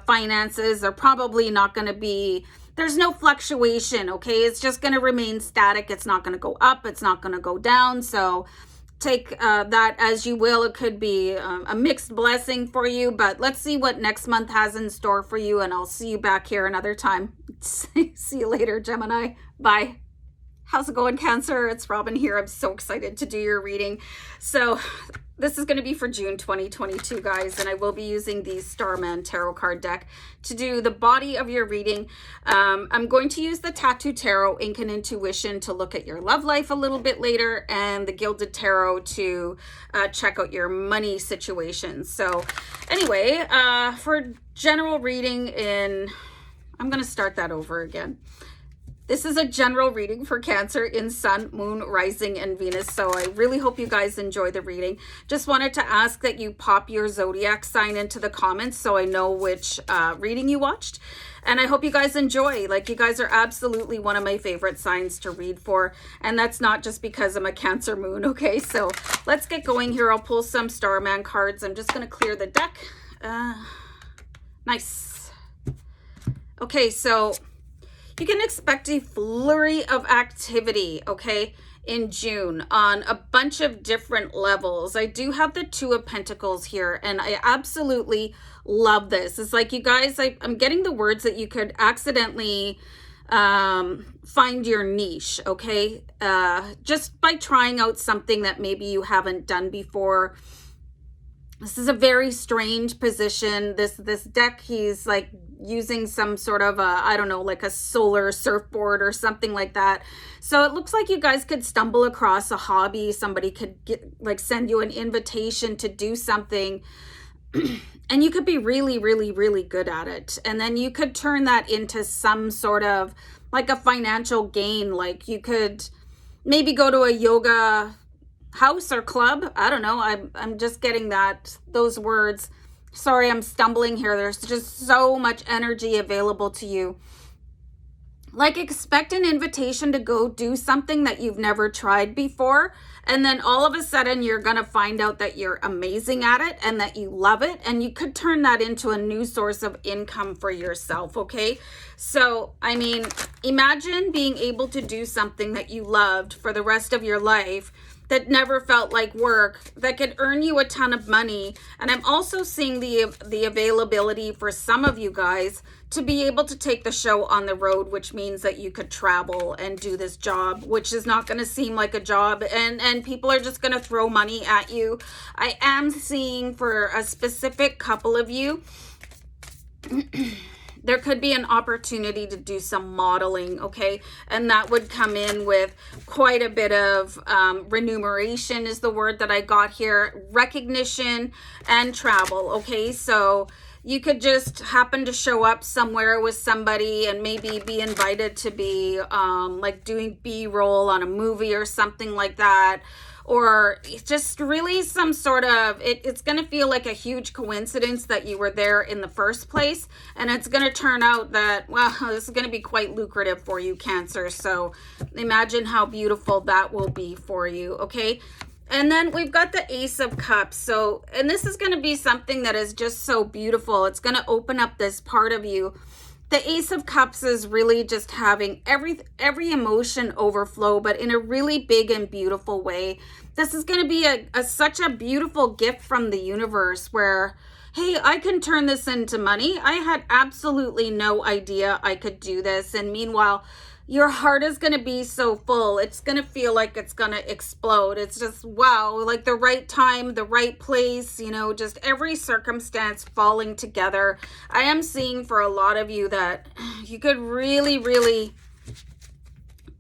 finances, they're probably not going to be, there's no fluctuation, okay? It's just going to remain static. It's not going to go up. It's not going to go down. So take that as you will. It could be a mixed blessing for you, but let's see what next month has in store for you, and I'll see you back here another time. See you later, Gemini. Bye. How's it going, Cancer? It's Robin here. I'm so excited to do your reading. So this is going to be for June 2022, guys, and I will be using the Starman Tarot Card deck to do the body of your reading. I'm going to use the Tattoo Tarot, Ink and Intuition, to look at your love life a little bit later, and the Gilded Tarot to check out your money situations. So anyway, for general reading I'm going to start that over again. This is a general reading for Cancer in Sun, Moon, Rising, and Venus. So I really hope you guys enjoy the reading. Just wanted to ask that you pop your zodiac sign into the comments so I know which reading you watched. And I hope you guys enjoy. Like, you guys are absolutely one of my favorite signs to read for. And that's not just because I'm a Cancer moon, okay? So let's get going here. I'll pull some Starman cards. I'm just going to clear the deck. Nice. Okay, so you can expect a flurry of activity, okay, in June on a bunch of different levels. I do have the Two of Pentacles here, and I absolutely love this. It's like, you guys, I'm getting the words that you could accidentally find your niche, okay, just by trying out something that maybe you haven't done before. This is a very strange position. This deck, he's like using some sort of I don't know, like a solar surfboard or something like that. So it looks like you guys could stumble across a hobby. Somebody could send you an invitation to do something and you could be really, really, really good at it. And then you could turn that into some sort of like a financial gain. Like, you could maybe go to a yoga house or club. I don't know. I'm just getting those words. Sorry, I'm stumbling here. There's just so much energy available to you. Like, expect an invitation to go do something that you've never tried before. And then all of a sudden you're going to find out that you're amazing at it and that you love it. And you could turn that into a new source of income for yourself. Okay. So, I mean, imagine being able to do something that you loved for the rest of your life, that never felt like work, that could earn you a ton of money. And I'm also seeing the availability for some of you guys to be able to take the show on the road, which means that you could travel and do this job, which is not going to seem like a job, and people are just going to throw money at you. I am seeing for a specific couple of you, there could be an opportunity to do some modeling, okay? And that would come in with quite a bit of remuneration is the word that I got here, recognition and travel, okay? So you could just happen to show up somewhere with somebody and maybe be invited to be like doing B-roll on a movie or something like that. Or just really some sort of, it's going to feel like a huge coincidence that you were there in the first place. And it's going to turn out that, well, this is going to be quite lucrative for you, Cancer. So imagine how beautiful that will be for you, okay? And then we've got the Ace of Cups. So, and this is going to be something that is just so beautiful. It's going to open up this part of you. The Ace of Cups is really just having every emotion overflow, but in a really big and beautiful way. This is going to be such a beautiful gift from the universe where, hey, I can turn this into money. I had absolutely no idea I could do this. And meanwhile, your heart is going to be so full. It's going to feel like it's going to explode. It's just, wow, like the right time, the right place, you know, just every circumstance falling together. I am seeing for a lot of you that you could really, really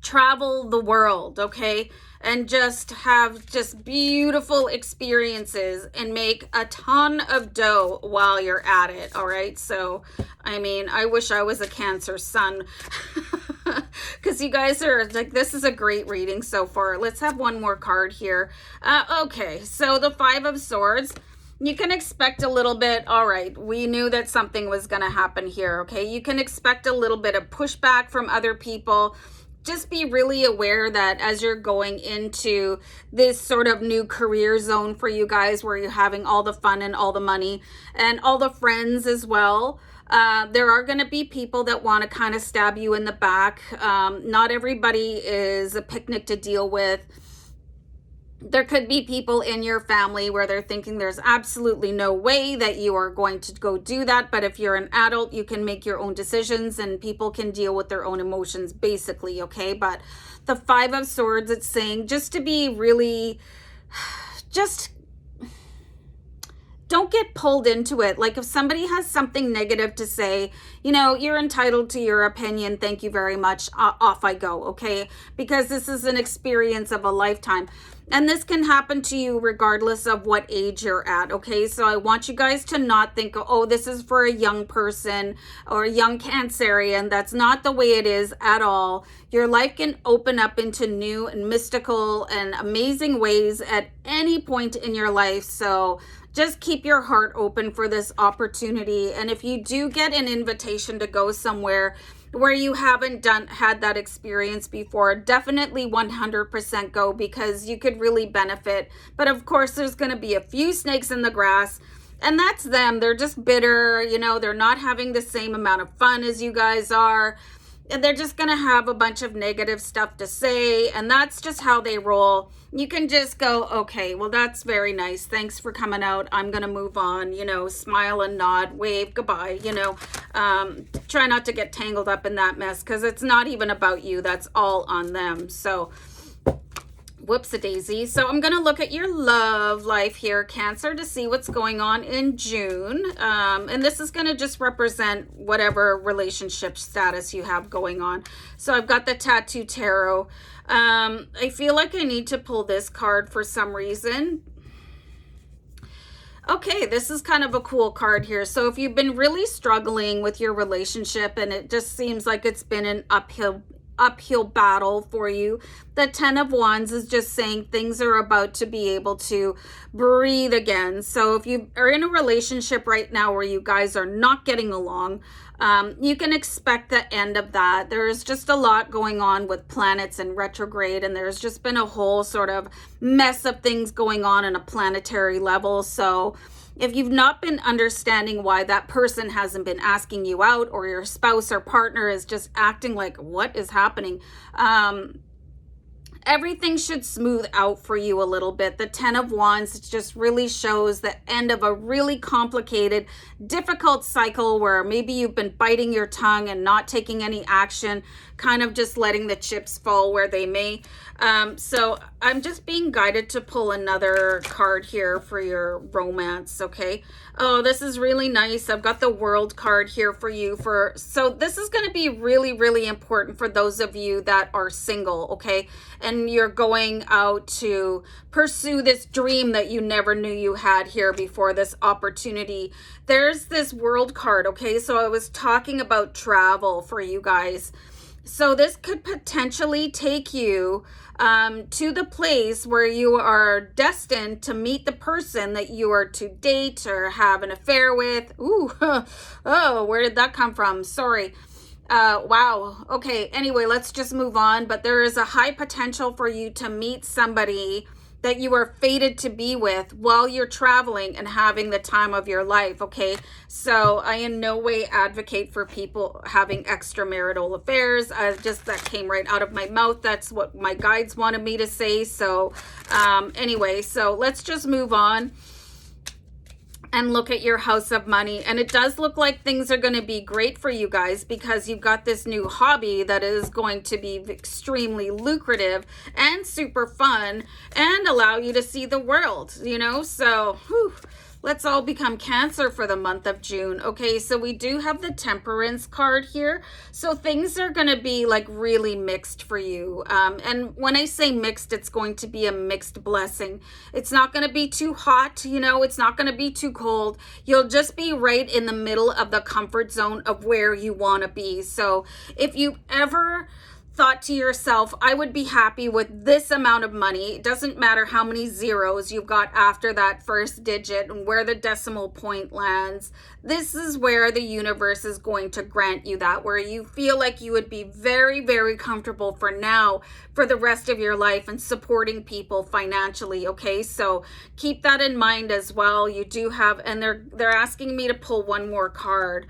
travel the world, okay? And just have just beautiful experiences and make a ton of dough while you're at it, all right? So, I mean, I wish I was a Cancer sun because you guys are like, this is a great reading so far. Let's have one more card here. Okay, so the Five of Swords. You can expect a little bit, all right, we knew that something was going to happen here, okay? You can expect a little bit of pushback from other people. Just be really aware that as you're going into this sort of new career zone for you guys, where you're having all the fun and all the money and all the friends as well, there are going to be people that want to kind of stab you in the back. Not everybody is a picnic to deal with. There could be people in your family where they're thinking there's absolutely no way that you are going to go do that. But if you're an adult, you can make your own decisions and people can deal with their own emotions, basically, okay? But the Five of Swords, it's saying just to be really, just don't get pulled into it. Like if somebody has something negative to say, you know, you're entitled to your opinion. Thank you very much. Off I go, okay? Because this is an experience of a lifetime. And this can happen to you regardless of what age you're at, okay? So I want you guys to not think, oh, this is for a young person or a young Cancerian. That's not the way it is at all. Your life can open up into new and mystical and amazing ways at any point in your life. So just keep your heart open for this opportunity. And if you do get an invitation to go somewhere where you haven't had that experience before, definitely 100% go, because you could really benefit. But of course, there's going to be a few snakes in the grass, and that's them. They're just bitter, you know, they're not having the same amount of fun as you guys are. And they're just going to have a bunch of negative stuff to say, and that's just how they roll. You can just go, okay, well, that's very nice. Thanks for coming out. I'm going to move on, you know, smile and nod, wave, goodbye, you know. Try not to get tangled up in that mess, because it's not even about you. That's all on them. So whoops-a-daisy. So I'm going to look at your love life here, Cancer, to see what's going on in June. And this is going to just represent whatever relationship status you have going on. So I've got the Tattoo Tarot. I feel like I need to pull this card for some reason. Okay, this is kind of a cool card here. So if you've been really struggling with your relationship and it just seems like it's been an uphill battle for you, the Ten of Wands is just saying things are about to be able to breathe again. So if you are in a relationship right now where you guys are not getting along, you can expect the end of that. There's just a lot going on with planets in retrograde, and there's just been a whole sort of mess of things going on a planetary level. So if you've not been understanding why that person hasn't been asking you out, or your spouse or partner is just acting like, what is happening? Everything should smooth out for you a little bit. The Ten of Wands just really shows the end of a really complicated, difficult cycle where maybe you've been biting your tongue and not taking any action, kind of just letting the chips fall where they may. So I'm just being guided to pull another card here for your romance, okay? Oh, this is really nice. I've got the World card here for you. So this is going to be really, really important for those of you that are single, okay? And you're going out to pursue this dream that you never knew you had here before, this opportunity. There's this World card, okay? So I was talking about travel for you guys. So this could potentially take you to the place where you are destined to meet the person that you are to date or have an affair with. Ooh, oh, where did that come from? Sorry. Wow. Okay. Anyway, let's just move on. But there is a high potential for you to meet somebody that you are fated to be with while you're traveling and having the time of your life, okay? So I in no way advocate for people having extramarital affairs. That came right out of my mouth. That's what my guides wanted me to say. So anyway, so let's just move on. and look at your house of money. And it does look like things are going to be great for you guys because you've got this new hobby that is going to be extremely lucrative and super fun and allow you to see the world, you know? So, whew. Let's all become Cancer for the month of June. Okay, so we do have the Temperance card here. So things are going to be like really mixed for you. And when I say mixed, it's going to be a mixed blessing. It's not going to be too hot, you know, it's not going to be too cold. You'll just be right in the middle of the comfort zone of where you want to be. So if you ever thought to yourself, I would be happy with this amount of money. It doesn't matter how many zeros you've got after that first digit and where the decimal point lands. This is where the universe is going to grant you that, where you feel like you would be very, very comfortable for now, for the rest of your life, and supporting people financially. Okay, so keep that in mind as well. You do have, and they're asking me to pull one more card.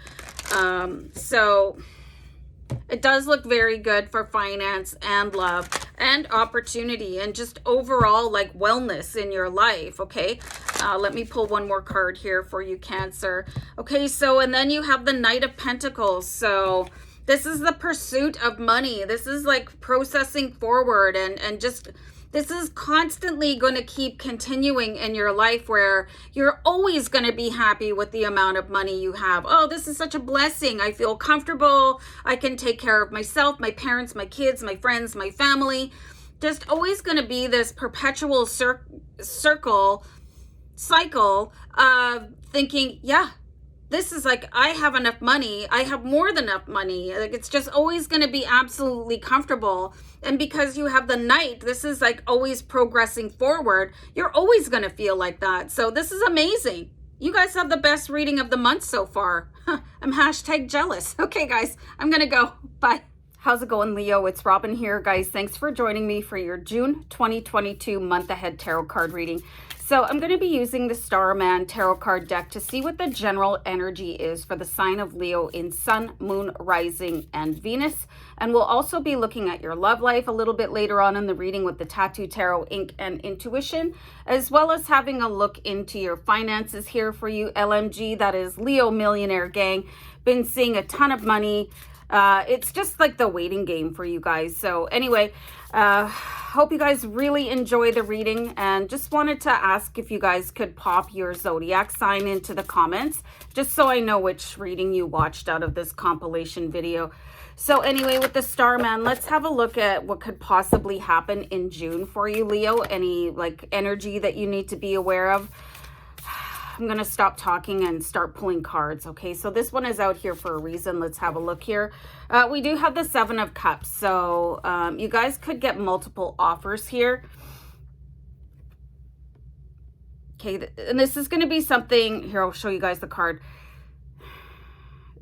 So it does look very good for finance and love and opportunity and just overall like wellness in your life. Okay, let me pull one more card here for you, Cancer. Okay, so and then you have the Knight of Pentacles. So this is the pursuit of money. This is like processing forward and just this is constantly going to keep continuing in your life where you're always going to be happy with the amount of money you have. Oh, this is such a blessing. I feel comfortable. I can take care of myself, my parents, my kids, my friends, my family. Just always going to be this perpetual cycle of thinking, yeah, this is like, I have enough money. I have more than enough money. Like, it's just always going to be absolutely comfortable. And because you have the Knight, this is like always progressing forward. You're always going to feel like that. So this is amazing. You guys have the best reading of the month so far. I'm hashtag jealous. Okay, guys, I'm going to go. Bye. How's it going, Leo? It's Robin here, guys. Thanks for joining me for your June 2022 month ahead tarot card reading. So I'm going to be using the Starman Tarot Card deck to see what the general energy is for the sign of Leo in Sun, Moon, Rising, and Venus. And we'll also be looking at your love life a little bit later on in the reading with the Tattoo Tarot, Ink, and Intuition, as well as having a look into your finances here for you, LMG, that is Leo Millionaire Gang. Been seeing a ton of money. It's just like the waiting game for you guys. So anyway, hope you guys really enjoy the reading, and just wanted to ask if you guys could pop your zodiac sign into the comments, just so I know which reading you watched out of this compilation video. So anyway, with the Starman, let's have a look at what could possibly happen in June for you, Leo. Any like energy that you need to be aware of. I'm going to stop talking and start pulling cards. Okay, so this one is out here for a reason. Let's have a look here. We do have the Seven of Cups. So you guys could get multiple offers here. Okay, and this is going to be something, here, I'll show you guys the card,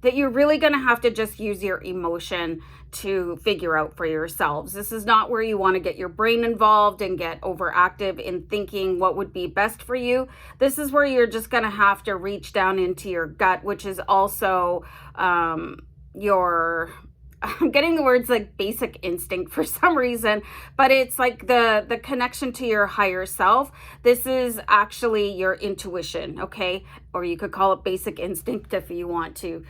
that you're really going to have to just use your emotion to figure out for yourselves. This is not where you want to get your brain involved and get overactive in thinking what would be best for you. This is where you're just going to have to reach down into your gut, which is also your, I'm getting the words like basic instinct for some reason, but it's like the connection to your higher self. This is actually your intuition, okay? Or you could call it basic instinct if you want to.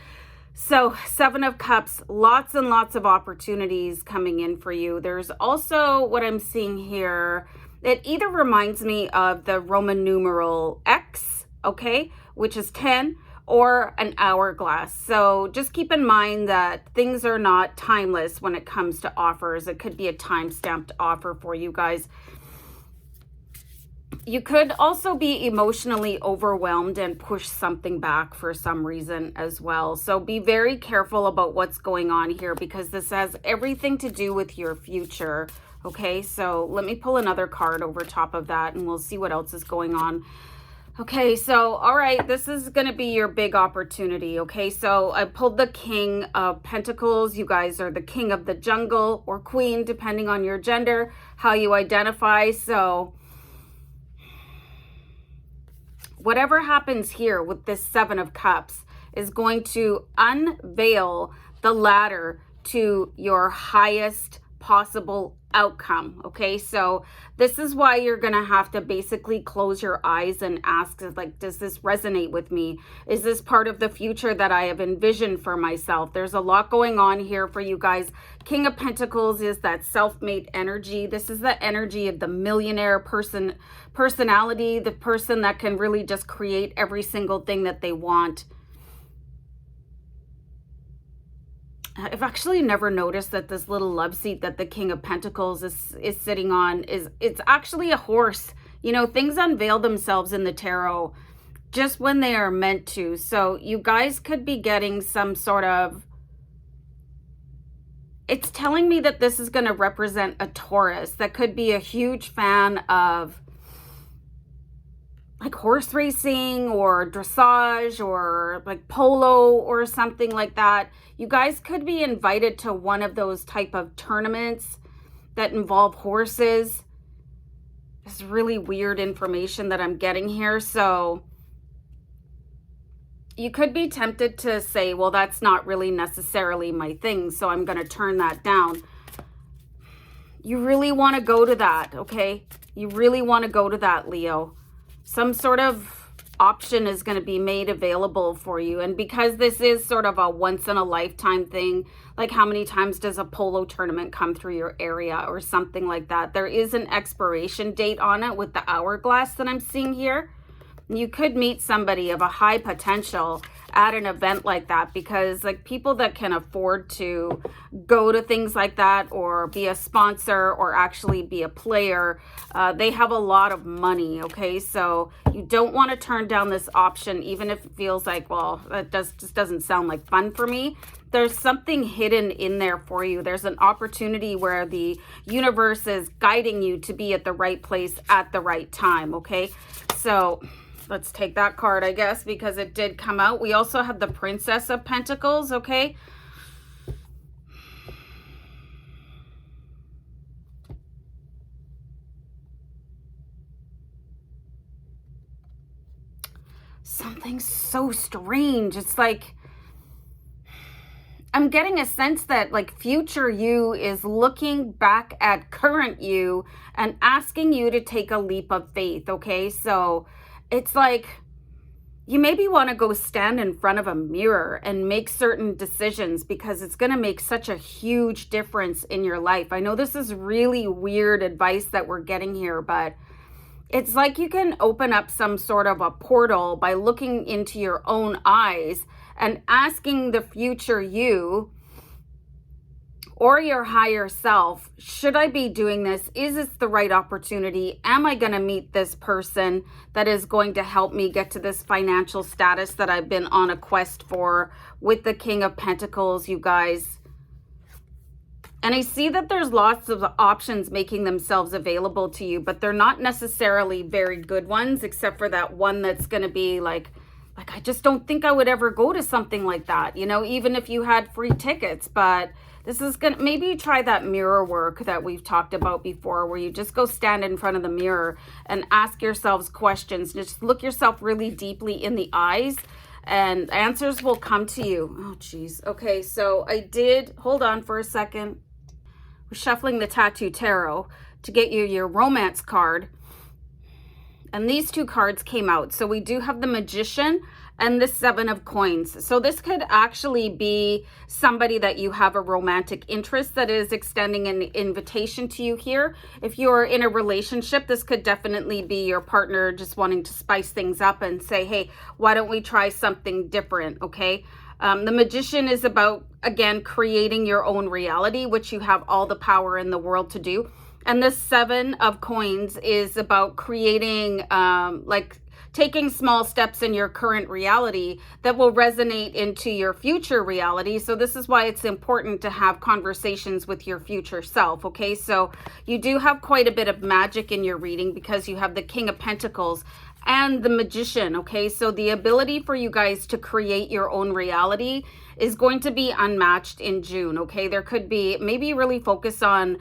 So Seven of Cups, lots and lots of opportunities coming in for you. There's also what I'm seeing here. It either reminds me of the Roman numeral X, okay, which is 10, or an hourglass. So just keep in mind that things are not timeless when it comes to offers. It could be a time-stamped offer for you guys. You could also be emotionally overwhelmed and push something back for some reason as well. So be very careful about what's going on here, because this has everything to do with your future. Okay, so let me pull another card over top of that and we'll see what else is going on. Okay, so all right, this is going to be your big opportunity. Okay, so I pulled the King of Pentacles. You guys are the king of the jungle or queen, depending on your gender, how you identify. So whatever happens here with this Seven of Cups is going to unveil the ladder to your highest possible outcome. Okay, so this is why you're gonna have to basically close your eyes and ask, like, does this resonate with me? Is this part of the future that I have envisioned for myself? There's a lot going on here for you guys. King of Pentacles is that self-made energy. This is the energy of the millionaire personality, the person that can really just create every single thing that they want. I've actually never noticed that this little love seat that the King of Pentacles is sitting on it's actually a horse. You know, things unveil themselves in the tarot just when they are meant to. So you guys could be getting some sort of, it's telling me that this is going to represent a Taurus that could be a huge fan of like horse racing or dressage or like polo or something like that. You guys could be invited to one of those type of tournaments that involve horses. It's really weird information that I'm getting here. So you could be tempted to say, well, that's not really necessarily my thing, so I'm going to turn that down. You really want to go to that, okay? You really want to go to that, Leo. Some sort of option is going to be made available for you. And because this is sort of a once in a lifetime thing, like how many times does a polo tournament come through your area or something like that? There is an expiration date on it with the hourglass that I'm seeing here. You could meet somebody of a high potential at an event like that, because like people that can afford to go to things like that or be a sponsor or actually be a player, they have a lot of money. Okay, so you don't want to turn down this option, even if it feels like, well, that just doesn't sound like fun for me. There's something hidden in there for you. There's an opportunity where the universe is guiding you to be at the right place at the right time. Okay, so let's take that card, I guess, because it did come out. We also have the Princess of Pentacles, okay? Something so strange. It's like, I'm getting a sense that like future you is looking back at current you and asking you to take a leap of faith, okay? So it's like you maybe want to go stand in front of a mirror and make certain decisions, because it's going to make such a huge difference in your life. I know this is really weird advice that we're getting here, but it's like you can open up some sort of a portal by looking into your own eyes and asking the future you or your higher self, should I be doing this? Is this the right opportunity? Am I going to meet this person that is going to help me get to this financial status that I've been on a quest for with the King of Pentacles, you guys? And I see that there's lots of options making themselves available to you, but they're not necessarily very good ones, except for that one that's going to be like, I just don't think I would ever go to something like that, you know, even if you had free tickets. But this is going to, maybe try that mirror work that we've talked about before, where you just go stand in front of the mirror and ask yourselves questions. Just look yourself really deeply in the eyes and answers will come to you. Oh, geez. Okay, so I did, hold on for a second. We're shuffling the Tattoo Tarot to get you your romance card. And these two cards came out. So we do have the Magician and the Seven of Coins. So this could actually be somebody that you have a romantic interest that is extending an invitation to you here. If you're in a relationship, this could definitely be your partner just wanting to spice things up and say, hey, why don't we try something different, okay? The Magician is about, again, creating your own reality, which you have all the power in the world to do. And the Seven of Coins is about creating, like taking small steps in your current reality that will resonate into your future reality. So this is why it's important to have conversations with your future self, okay? So you do have quite a bit of magic in your reading because you have the King of Pentacles and the Magician, okay? So the ability for you guys to create your own reality is going to be unmatched in June, okay? There could be, maybe really focus on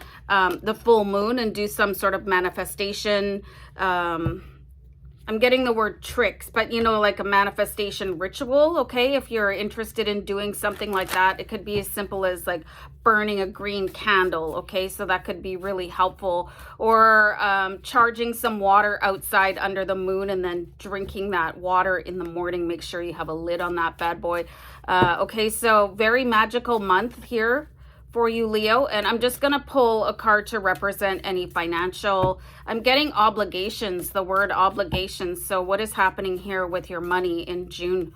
I'm getting the word tricks, but you know, like a manifestation ritual, okay? If you're interested in doing something like that, it could be as simple as like burning a green candle, okay? So that could be really helpful. Or charging some water outside under the moon and then drinking that water in the morning. Make sure you have a lid on that bad boy. Okay, so very magical month here for you, Leo, and I'm just going to pull a card to represent any financial. I'm getting obligations, the word obligations. So what is happening here with your money in June,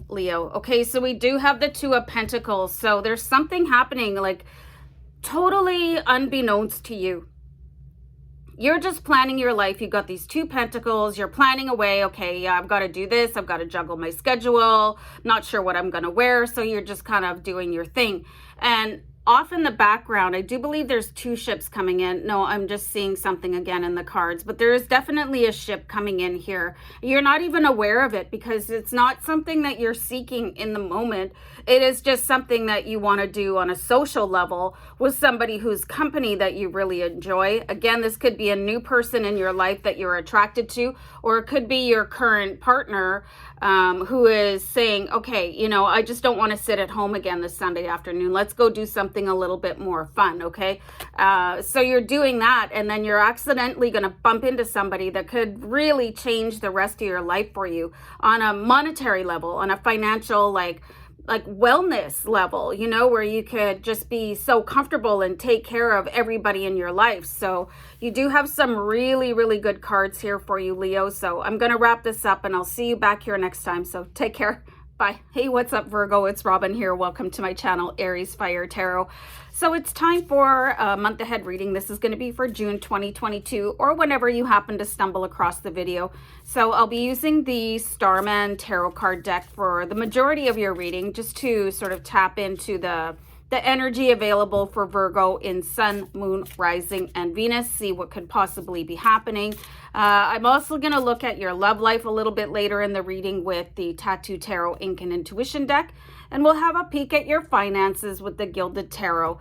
Leo? Okay, so we do have the Two of Pentacles. So there's something happening like totally unbeknownst to you. You're just planning your life. You've got these Two Pentacles. You're planning away. Okay, yeah, I've got to do this. I've got to juggle my schedule. Not sure what I'm going to wear. So you're just kind of doing your thing. And off in the background, I do believe there's two ships coming in. No, I'm just seeing something again in the cards, but there is definitely a ship coming in here. You're not even aware of it because it's not something that you're seeking in the moment. It is just something that you want to do on a social level with somebody whose company that you really enjoy. Again, this could be a new person in your life that you're attracted to, or it could be your current partner who is saying, okay, you know, I just don't want to sit at home again this Sunday afternoon. Let's go do something a little bit more fun, okay? So you're doing that, and then you're accidentally going to bump into somebody that could really change the rest of your life for you on a monetary level, on a financial, like wellness level, you know, where you could just be so comfortable and take care of everybody in your life. So you do have some really, really good cards here for you, Leo. So I'm going to wrap this up and I'll see you back here next time. So take care. Bye. Hey, what's up, Virgo? It's Robin here. Welcome to my channel, Aries Fire Tarot. So it's time for a month ahead reading. This is going to be for June 2022 or whenever you happen to stumble across the video. So I'll be using the Starman Tarot Card deck for the majority of your reading, just to sort of tap into the energy available for Virgo in Sun, Moon, Rising, and Venus. See what could possibly be happening. I'm also going to look at your love life a little bit later in the reading with the Tattoo Tarot Ink and Intuition deck. And we'll have a peek at your finances with the Gilded Tarot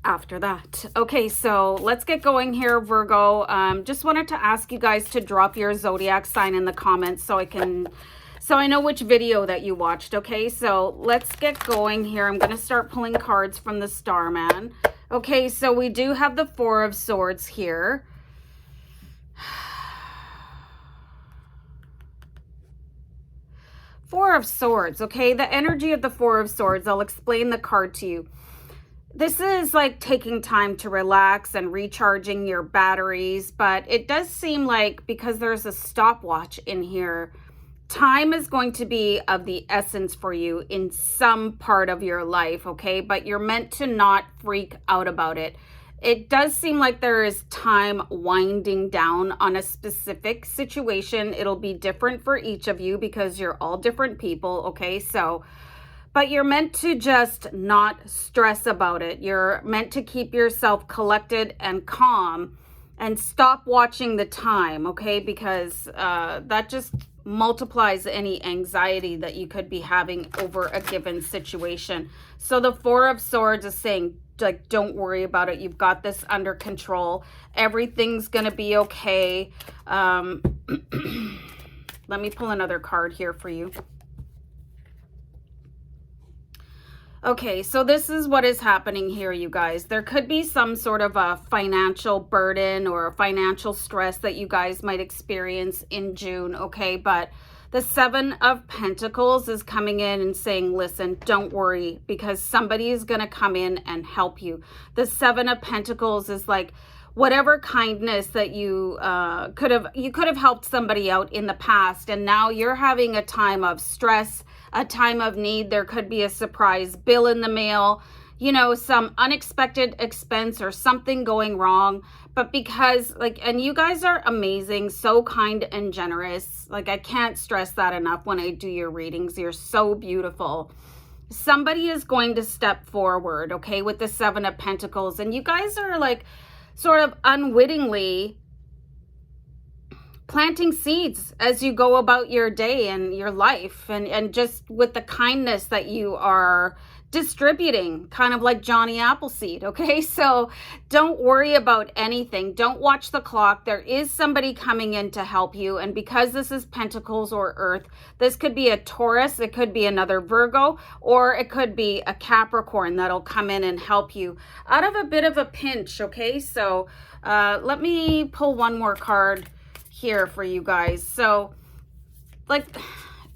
after that. Okay, so let's get going here, Virgo. Just wanted to ask you guys to drop your zodiac sign in the comments so I know which video that you watched, okay? So let's get going here. I'm going to start pulling cards from the Starman. Okay, so we do have the Four of Swords here. Four of Swords, okay? The energy of the Four of Swords, I'll explain the card to you. This is like taking time to relax and recharging your batteries, but it does seem like because there's a stopwatch in here, time is going to be of the essence for you in some part of your life, okay? But you're meant to not freak out about it. It does seem like there is time winding down on a specific situation. It'll be different for each of you because you're all different people, okay? So, but you're meant to just not stress about it. You're meant to keep yourself collected and calm and stop watching the time, okay? Because that just multiplies any anxiety that you could be having over a given situation. So the Four of Swords is saying, like, don't worry about it. You've got this under control. Everything's going to be okay. Let me pull another card here for you. Okay, so this is what is happening here, you guys. There could be some sort of a financial burden or a financial stress that you guys might experience in June, okay? But the Seven of Pentacles is coming in and saying, listen, don't worry, because somebody is going to come in and help you. The Seven of Pentacles is like, whatever kindness that you could have helped somebody out in the past, and now you're having a time of stress, a time of need. There could be a surprise bill in the mail, you know, some unexpected expense or something going wrong. But because, like, and you guys are amazing, so kind and generous. Like, I can't stress that enough when I do your readings. You're so beautiful. Somebody is going to step forward, okay, with the Seven of Pentacles. And you guys are like sort of unwittingly planting seeds as you go about your day and your life, and just with the kindness that you are distributing, kind of like Johnny Appleseed, okay? So don't worry about anything. Don't watch the clock. There is somebody coming in to help you. And because this is Pentacles or Earth, this could be a Taurus, it could be another Virgo, or it could be a Capricorn that'll come in and help you out of a bit of a pinch, okay? So let me pull one more card here for you guys. So, like,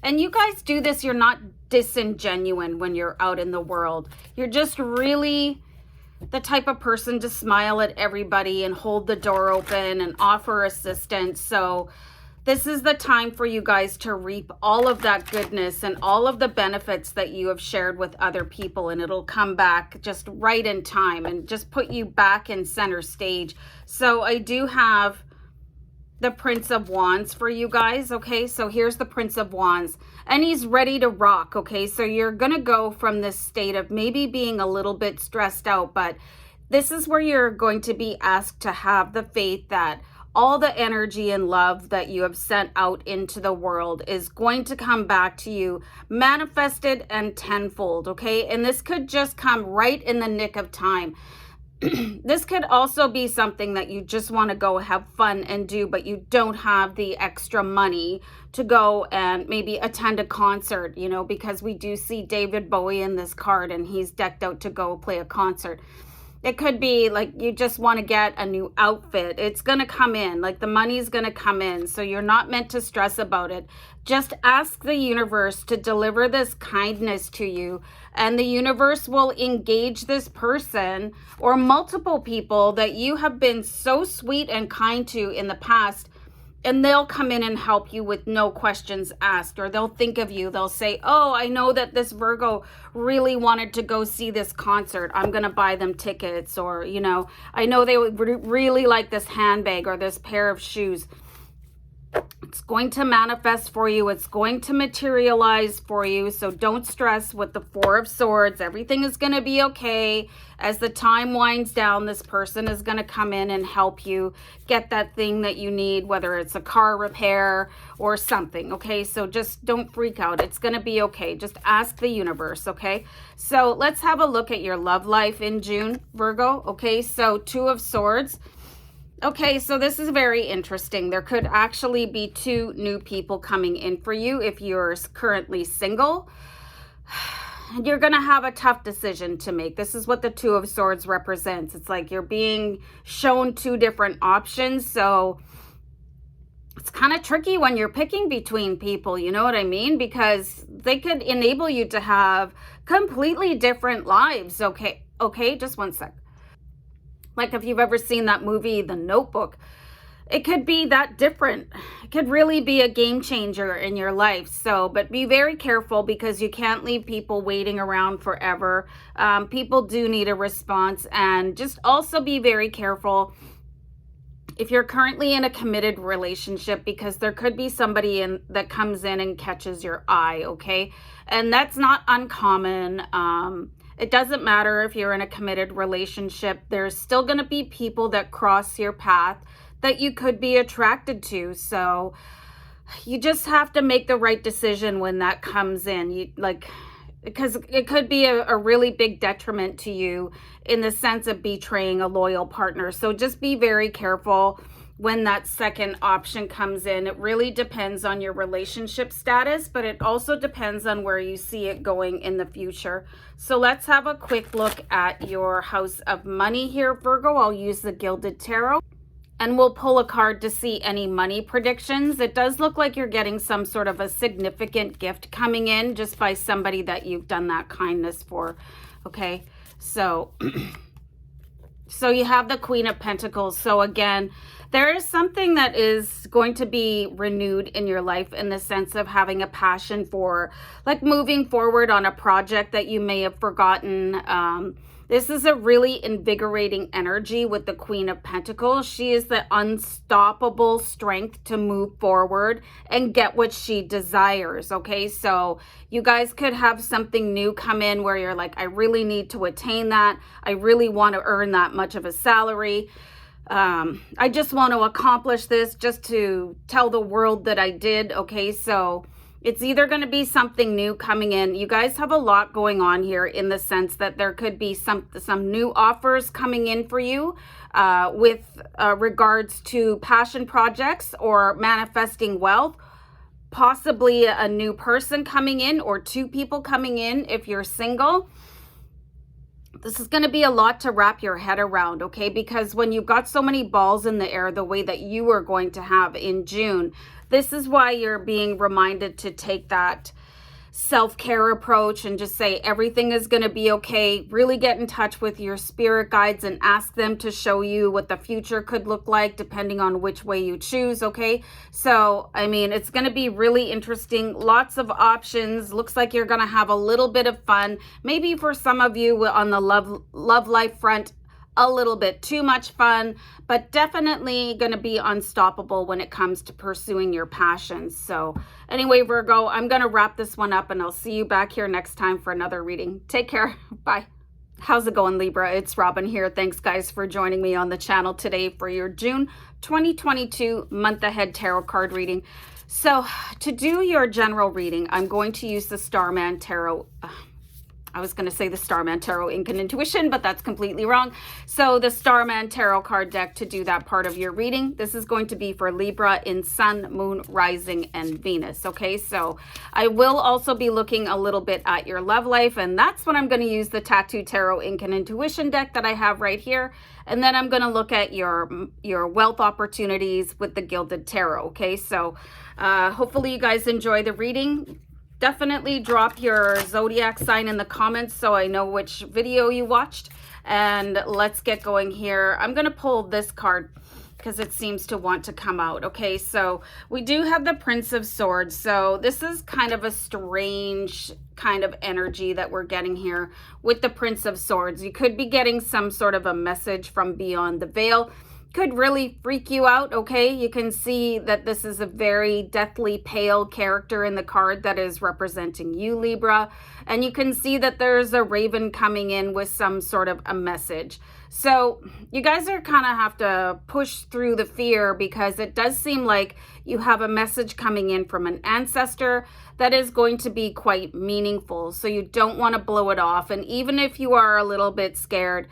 and you guys do this, you're not disingenuine when you're out in the world. You're just really the type of person to smile at everybody and hold the door open and offer assistance. So this is the time for you guys to reap all of that goodness and all of the benefits that you have shared with other people, and it'll come back just right in time and just put you back in center stage. So I do have the Prince of Wands for you guys, okay? So here's the Prince of Wands, and he's ready to rock, okay? So you're gonna go from this state of maybe being a little bit stressed out, but this is where you're going to be asked to have the faith that all the energy and love that you have sent out into the world is going to come back to you manifested and tenfold, okay? And this could just come right in the nick of time. This could also be something that you just want to go have fun and do, but you don't have the extra money to go and maybe attend a concert, you know, because we do see David Bowie in this card and he's decked out to go play a concert. It could be like you just want to get a new outfit. It's going to come in, like the money's going to come in. So you're not meant to stress about it. Just ask the universe to deliver this kindness to you, and the universe will engage this person or multiple people that you have been so sweet and kind to in the past, and they'll come in and help you with no questions asked, or they'll think of you. They'll say, oh, I know that this Virgo really wanted to go see this concert. I'm going to buy them tickets. Or, you know, I know they would really like this handbag or this pair of shoes. It's going to manifest for you. It's going to materialize for you. So don't stress with the Four of Swords. Everything is going to be okay. As the time winds down, this person is going to come in and help you get that thing that you need, whether it's a car repair or something, okay? So just don't freak out. It's going to be okay. Just ask the universe, okay? So let's have a look at your love life in June, Virgo, okay? So Two of Swords. Okay, so this is very interesting. There could actually be two new people coming in for you if you're currently single. You're going to have a tough decision to make. This is what the Two of Swords represents. It's like you're being shown two different options. So it's kind of tricky when you're picking between people, you know what I mean? Because they could enable you to have completely different lives. Okay, just one sec. Like if you've ever seen that movie, The Notebook, it could be that different. It could really be a game changer in your life. So, but be very careful because you can't leave people waiting around forever. People do need a response, and just also be very careful if you're currently in a committed relationship, because there could be somebody that comes in and catches your eye, okay? And that's not uncommon. It doesn't matter if you're in a committed relationship. There's still going to be people that cross your path that you could be attracted to. So you just have to make the right decision when that comes in. Because it could be a really big detriment to you in the sense of betraying a loyal partner. So just be very careful when that second option comes in. It really depends on your relationship status, but it also depends on where you see it going in the future. So let's have a quick look at your house of money here, Virgo. I'll use the Gilded Tarot, and we'll pull a card to see any money predictions. It does look like you're getting some sort of a significant gift coming in just by somebody that you've done that kindness for, okay? So you have the Queen of Pentacles. So again, there is something that is going to be renewed in your life in the sense of having a passion for like moving forward on a project that you may have forgotten. This is a really invigorating energy with the Queen of Pentacles. She is the unstoppable strength to move forward and get what she desires, okay? So you guys could have something new come in where you're like, I really need to attain that. I really want to earn that much of a salary. I just want to accomplish this just to tell the world that I did, okay? So It's either going to be something new coming in. You guys have a lot going on here in the sense that there could be some new offers coming in for you with regards to passion projects or manifesting wealth. Possibly a new person coming in or two people coming in if you're single. This is going to be a lot to wrap your head around, okay? Because when you've got so many balls in the air the way that you are going to have in June, this is why you're being reminded to take that self-care approach and just say everything is going to be okay. Really get in touch with your spirit guides and ask them to show you what the future could look like depending on which way you choose, okay? So, I mean, it's going to be really interesting. Lots of options. Looks like you're going to have a little bit of fun. Maybe for some of you on the love life front, a little bit too much fun, but definitely going to be unstoppable when it comes to pursuing your passions. So anyway, Virgo, I'm going to wrap this one up and I'll see you back here next time for another reading. Take care. Bye. How's it going, Libra? It's Robin here. Thanks, guys, for joining me on the channel today for your June 2022 month ahead tarot card reading. So to do your general reading, I'm going to use the Starman Tarot. I was going to say the Starman Tarot Ink and Intuition, but that's completely wrong. So the Starman Tarot card deck to do that part of your reading. This is going to be for Libra in Sun, Moon, Rising, and Venus. Okay, so I will also be looking a little bit at your love life, and that's when I'm going to use the Tattoo Tarot Ink and Intuition deck that I have right here. And then I'm going to look at your wealth opportunities with the Gilded Tarot. Okay, so hopefully you guys enjoy the reading. Definitely drop your zodiac sign in the comments so I know which video you watched. And let's get going here. I'm going to pull this card because it seems to want to come out. Okay, so we do have the Prince of Swords. So this is kind of a strange kind of energy that we're getting here with the Prince of Swords. You could be getting some sort of a message from beyond the veil. Could really freak you out, okay? You can see that this is a very deathly pale character in the card that is representing you, Libra. And you can see that there's a raven coming in with some sort of a message. So you guys are kind of have to push through the fear because it does seem like you have a message coming in from an ancestor that is going to be quite meaningful. So you don't want to blow it off. And even if you are a little bit scared,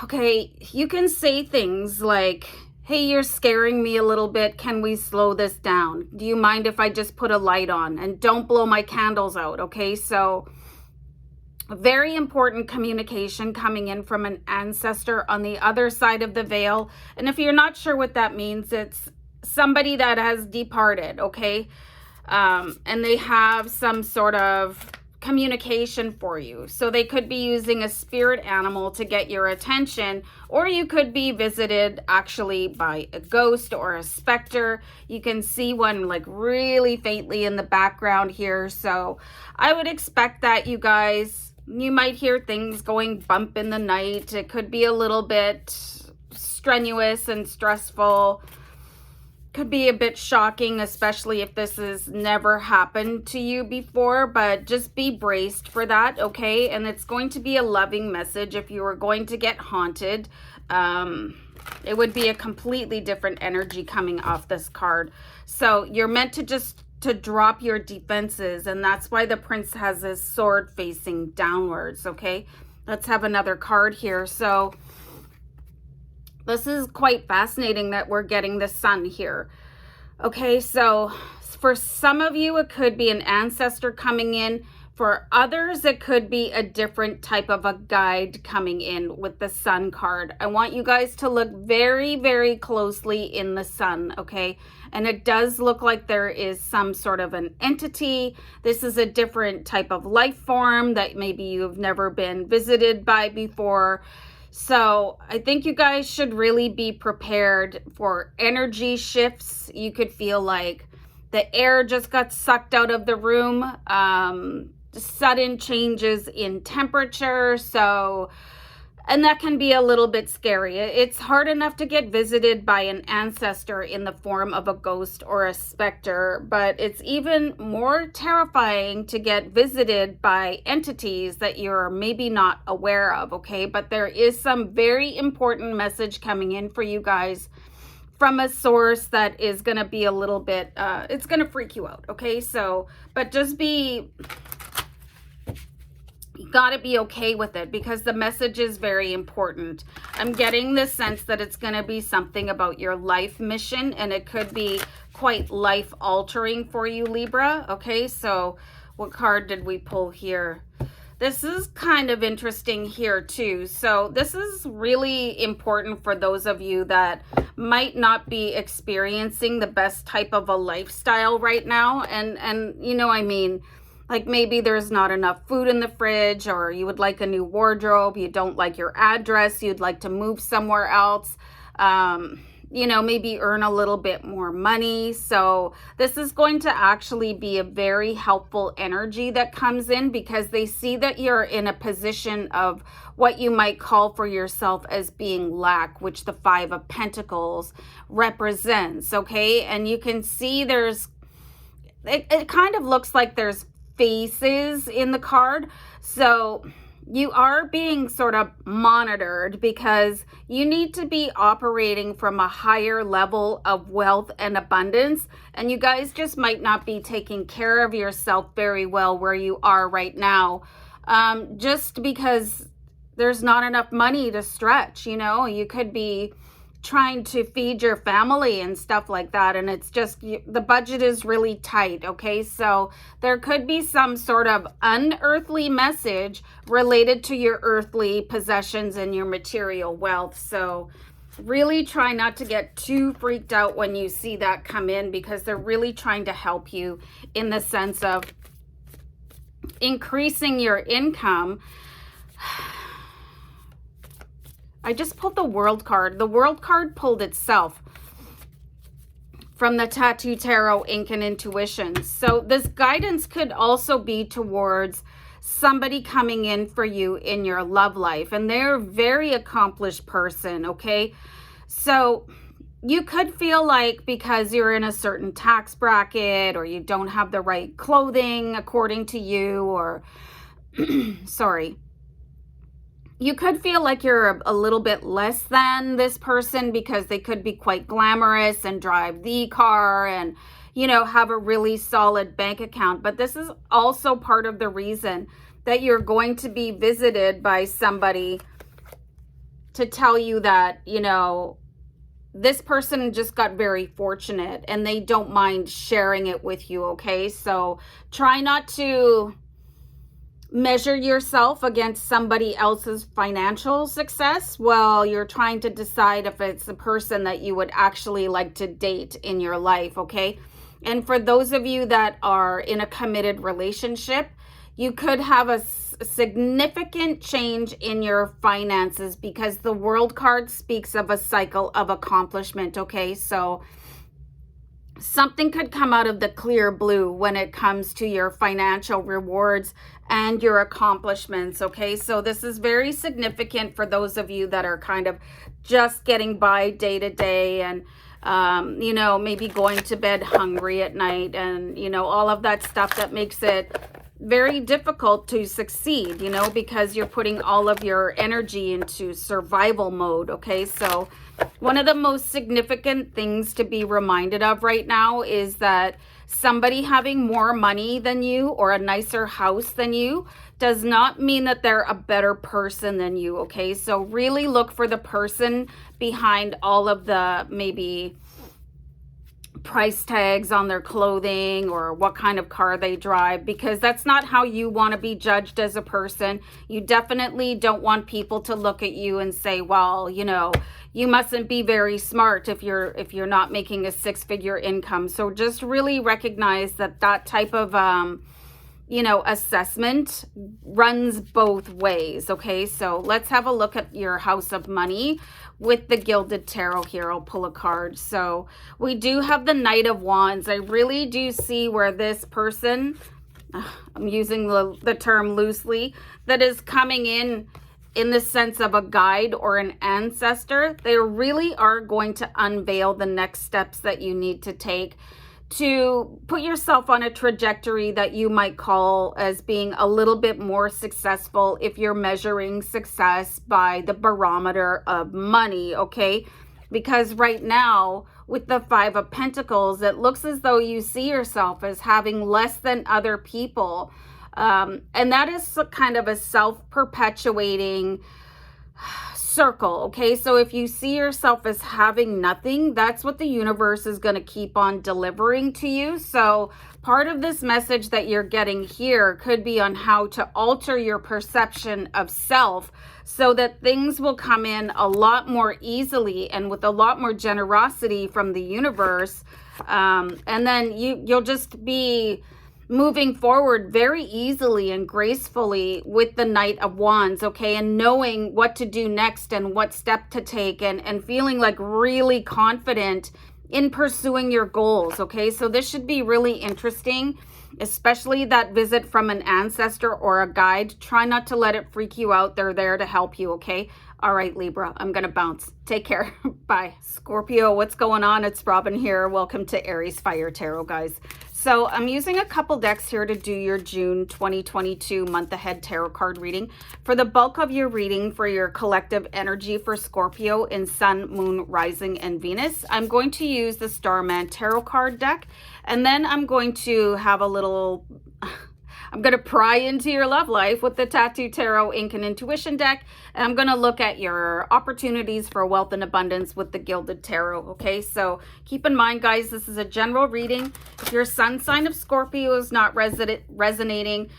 okay, you can say things like, hey, you're scaring me a little bit. Can we slow this down? Do you mind if I just put a light on? And don't blow my candles out, okay? So very important communication coming in from an ancestor on the other side of the veil. And if you're not sure what that means, it's somebody that has departed, okay? And they have some sort of communication for you. So they could be using a spirit animal to get your attention, or you could be visited actually by a ghost or a specter. You can see one like really faintly in the background here. So I would expect that you guys, you might hear things going bump in the night. It could be a little bit strenuous and stressful. Could be a bit shocking, especially if this has never happened to you before, but just be braced for that, okay? And it's going to be a loving message. If you are going to get haunted, it would be a completely different energy coming off this card. So you're meant to just to drop your defenses, and that's why the Prince has his sword facing downwards, okay? Let's have another card here. So this is quite fascinating that we're getting the Sun here. Okay, so for some of you, it could be an ancestor coming in. For others, it could be a different type of a guide coming in with the Sun card. I want you guys to look very, very closely in the Sun, okay? And it does look like there is some sort of an entity. This is a different type of life form that maybe you've never been visited by before. So I think you guys should really be prepared for energy shifts. You could feel like the air just got sucked out of the room. Sudden changes in temperature. So, and that can be a little bit scary. It's hard enough to get visited by an ancestor in the form of a ghost or a specter, but it's even more terrifying to get visited by entities that you're maybe not aware of, okay? But there is some very important message coming in for you guys from a source that is going to be a little bit, it's going to freak you out, okay? So, but just be, you got to be okay with it because the message is very important. I'm getting this sense that it's going to be something about your life mission, and it could be quite life altering for you, Libra, okay? So what card did we pull here? This is kind of interesting here too. So this is really important for those of you that might not be experiencing the best type of a lifestyle right now. And you know, I mean, like maybe there's not enough food in the fridge, or you would like a new wardrobe, you don't like your address, you'd like to move somewhere else. You know, maybe earn a little bit more money. So this is going to actually be a very helpful energy that comes in because they see that you're in a position of what you might call for yourself as being lack, which the Five of Pentacles represents, okay? And you can see there's, it kind of looks like there's faces in the card. So you are being sort of monitored because you need to be operating from a higher level of wealth and abundance. And you guys just might not be taking care of yourself very well where you are right now. Just because there's not enough money to stretch, you know, you could be trying to feed your family and stuff like that, and it's just the budget is really tight, okay? So there could be some sort of unearthly message related to your earthly possessions and your material wealth. So really try not to get too freaked out when you see that come in, because they're really trying to help you in the sense of increasing your income. I just pulled the World card. The World card pulled itself from the Tattoo Tarot, Ink and Intuition. So this guidance could also be towards somebody coming in for you in your love life. And they're a very accomplished person, okay? So you could feel like because you're in a certain tax bracket, or you don't have the right clothing according to you, or sorry, you could feel like you're a little bit less than this person because they could be quite glamorous and drive the car and, you know, have a really solid bank account. But this is also part of the reason that you're going to be visited by somebody to tell you that, you know, this person just got very fortunate and they don't mind sharing it with you, okay? So try not to measure yourself against somebody else's financial success while you're trying to decide if it's a person that you would actually like to date in your life, okay? And for those of you that are in a committed relationship, you could have a significant change in your finances because the World card speaks of a cycle of accomplishment, okay? So something could come out of the clear blue when it comes to your financial rewards and your accomplishments, okay? So this is very significant for those of you that are kind of just getting by day to day and, you know, maybe going to bed hungry at night and, you know, all of that stuff that makes it very difficult to succeed, you know, because you're putting all of your energy into survival mode, okay? So one of the most significant things to be reminded of right now is that somebody having more money than you or a nicer house than you does not mean that they're a better person than you, okay? So really look for the person behind all of the maybe price tags on their clothing or what kind of car they drive, because that's not how you want to be judged as a person. You definitely don't want people to look at you and say, well, you know, you mustn't be very smart if you're not making a six-figure income. So just really recognize that that type of you know, assessment runs both ways, okay? So let's have a look at your house of money with the Gilded Tarot here. I'll pull a card. So we do have the Knight of Wands. I really do see where this person, I'm using the term loosely, that is coming in the sense of a guide or an ancestor. They really are going to unveil the next steps that you need to take to put yourself on a trajectory that you might call as being a little bit more successful if you're measuring success by the barometer of money, okay? because right now with the Five of Pentacles, it looks as though you see yourself as having less than other people. And that is kind of a self-perpetuating circle, okay? So if you see yourself as having nothing, that's what the universe is going to keep on delivering to you. So part of this message that you're getting here could be on how to alter your perception of self so that things will come in a lot more easily and with a lot more generosity from the universe. And then you'll just be moving forward very easily and gracefully with the Knight of Wands, okay? And knowing what to do next and what step to take, and feeling like really confident in pursuing your goals, okay? So this should be really interesting, especially that visit from an ancestor or a guide. Try not to let it freak you out. They're there to help you, okay? All right, Libra, I'm going to bounce. Take care. Bye. Scorpio, what's going on? It's Robin here. Welcome to Aries Fire Tarot, guys. So I'm using a couple decks here to do your June 2022 month ahead tarot card reading. For the bulk of your reading for your collective energy for Scorpio in Sun, Moon, Rising, and Venus, I'm going to use the Starman Tarot Card deck. And then I'm going to have a little... I'm going to pry into your love life with the Tattoo Tarot Ink and Intuition deck. And I'm going to look at your opportunities for wealth and abundance with the Gilded Tarot. Okay, so keep in mind, guys, this is a general reading. If your sun sign of Scorpio is not resonating,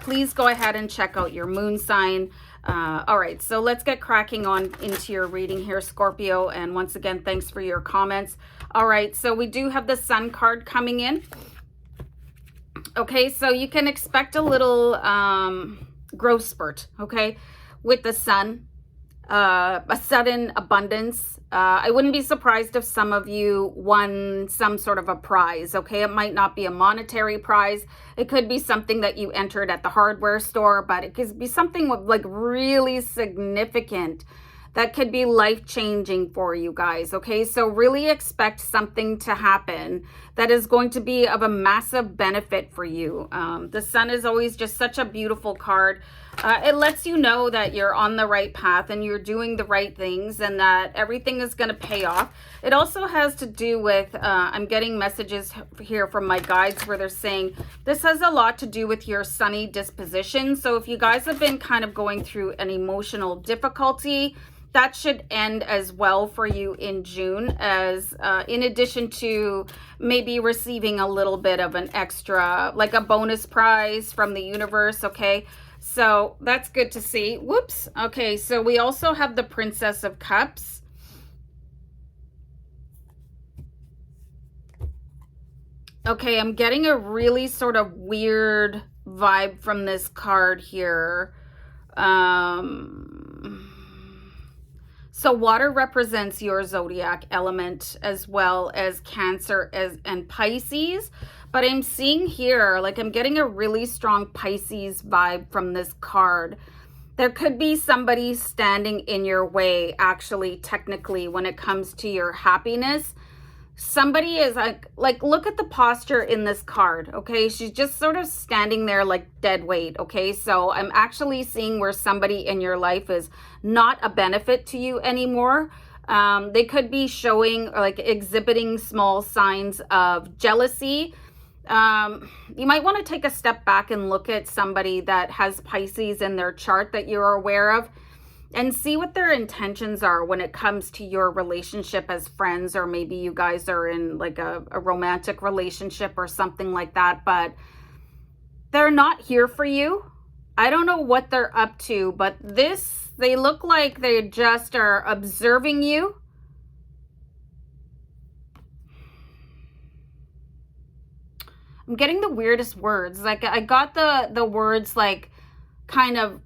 please go ahead and check out your moon sign. All right, so let's get cracking on into your reading here, Scorpio. And once again, thanks for your comments. All right, so we do have the Sun card coming in. Okay, so you can expect a little growth spurt, okay, with the Sun, a sudden abundance. I wouldn't be surprised if some of you won some sort of a prize, okay? It might not be a monetary prize. It could be something that you entered at the hardware store, but it could be something like really significant that could be life-changing for you guys, okay? So really expect something to happen that is going to be of a massive benefit for you. The Sun is always just such a beautiful card. It lets you know that you're on the right path and you're doing the right things and that everything is going to pay off. It also has to do with, I'm getting messages here from my guides where they're saying this has a lot to do with your sunny disposition. So if you guys have been kind of going through an emotional difficulty, that should end as well for you in June, as in addition to maybe receiving a little bit of an extra, like a bonus prize from the universe, okay? So that's good to see. Whoops. Okay, so we also have the Princess of Cups. Okay, I'm getting a really sort of weird vibe from this card here. So water represents your zodiac element as well as Cancer and Pisces. But I'm seeing here, like I'm getting a really strong Pisces vibe from this card. There could be somebody standing in your way, actually, technically, when it comes to your happiness. Somebody is like look at the posture in this card, okay? She's just sort of standing there like dead weight, okay? So I'm actually seeing where somebody in your life is not a benefit to you anymore. They could be showing or like exhibiting small signs of jealousy. You might want to take a step back and look at somebody that has Pisces in their chart that you're aware of, and see what their intentions are when it comes to your relationship as friends, or maybe you guys are in like a romantic relationship or something like that, but they're not here for you. I don't know what they're up to, but they look like they just are observing you. I'm getting the weirdest words. Like I got the words like kind of,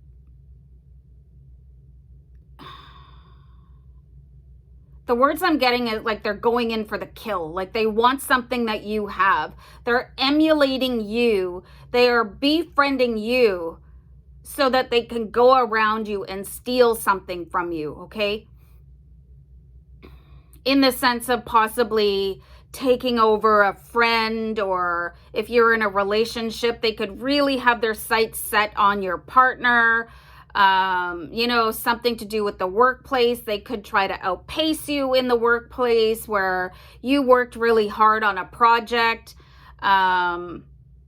the words I'm getting is like they're going in for the kill. Like they want something that you have. They're emulating you. They are befriending you so that they can go around you and steal something from you, okay? In the sense of possibly taking over a friend, or if you're in a relationship, they could really have their sights set on your partner. You know, something to do with the workplace. They could try to outpace you in the workplace where you worked really hard on a project, and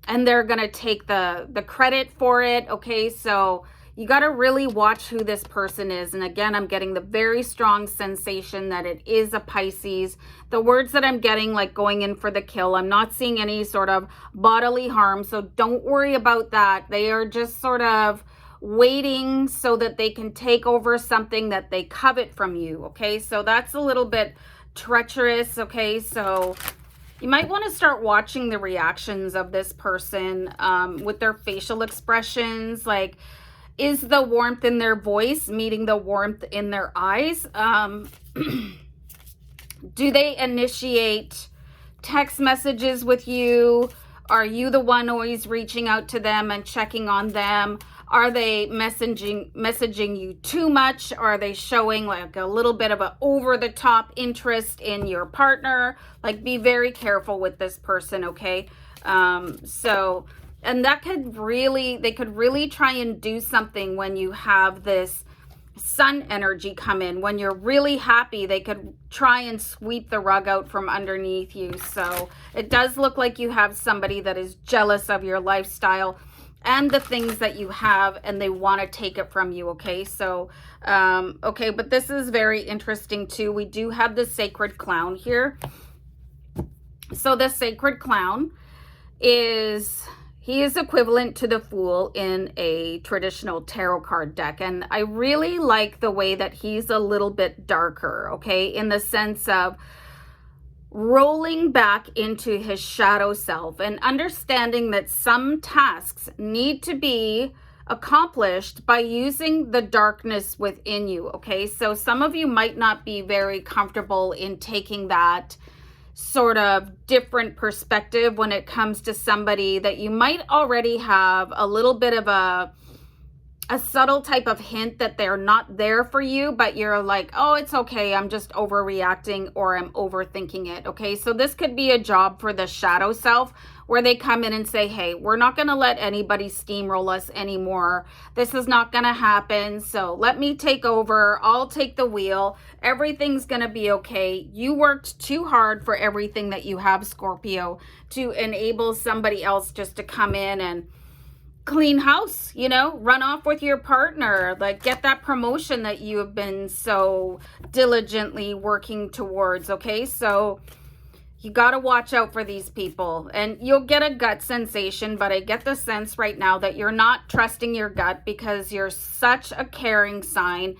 they're going to take the credit for it. Okay, so you got to really watch who this person is. And again, I'm getting the very strong sensation that it is a Pisces. The words that I'm getting, like going in for the kill, I'm not seeing any sort of bodily harm. So don't worry about that. They are just sort of waiting so that they can take over something that they covet from you. Okay, so that's a little bit treacherous. Okay, so you might want to start watching the reactions of this person with their facial expressions. Like, is the warmth in their voice meeting the warmth in their eyes? Do they initiate text messages with you? Are you the one always reaching out to them and checking on them? Are they messaging you too much? Are they showing like a little bit of an over-the-top interest in your partner? Like, be very careful with this person, okay? And that could really, they could really try and do something when you have this sun energy come in. When you're really happy, they could try and sweep the rug out from underneath you. So it does look like you have somebody that is jealous of your lifestyle and the things that you have, and they want to take it from you. Okay, so okay, but this is very interesting too. We do have the sacred clown here. So the sacred clown is, he is equivalent to the Fool in a traditional tarot card deck. And I really like the way that he's a little bit darker, okay, in the sense of rolling back into his shadow self and understanding that some tasks need to be accomplished by using the darkness within you, okay? So some of you might not be very comfortable in taking that sort of different perspective when it comes to somebody that you might already have a little bit of a subtle type of hint that they're not there for you, but you're like, oh, it's okay, I'm just overreacting or I'm overthinking it. Okay, so this could be a job for the shadow self where they come in and say, hey, we're not going to let anybody steamroll us anymore. This is not going to happen. So let me take over. I'll take the wheel. Everything's going to be okay. You worked too hard for everything that you have, Scorpio, to enable somebody else just to come in and clean house, you know, run off with your partner, like get that promotion that you have been so diligently working towards. Okay, so you got to watch out for these people, and you'll get a gut sensation, but I get the sense right now that you're not trusting your gut because you're such a caring sign.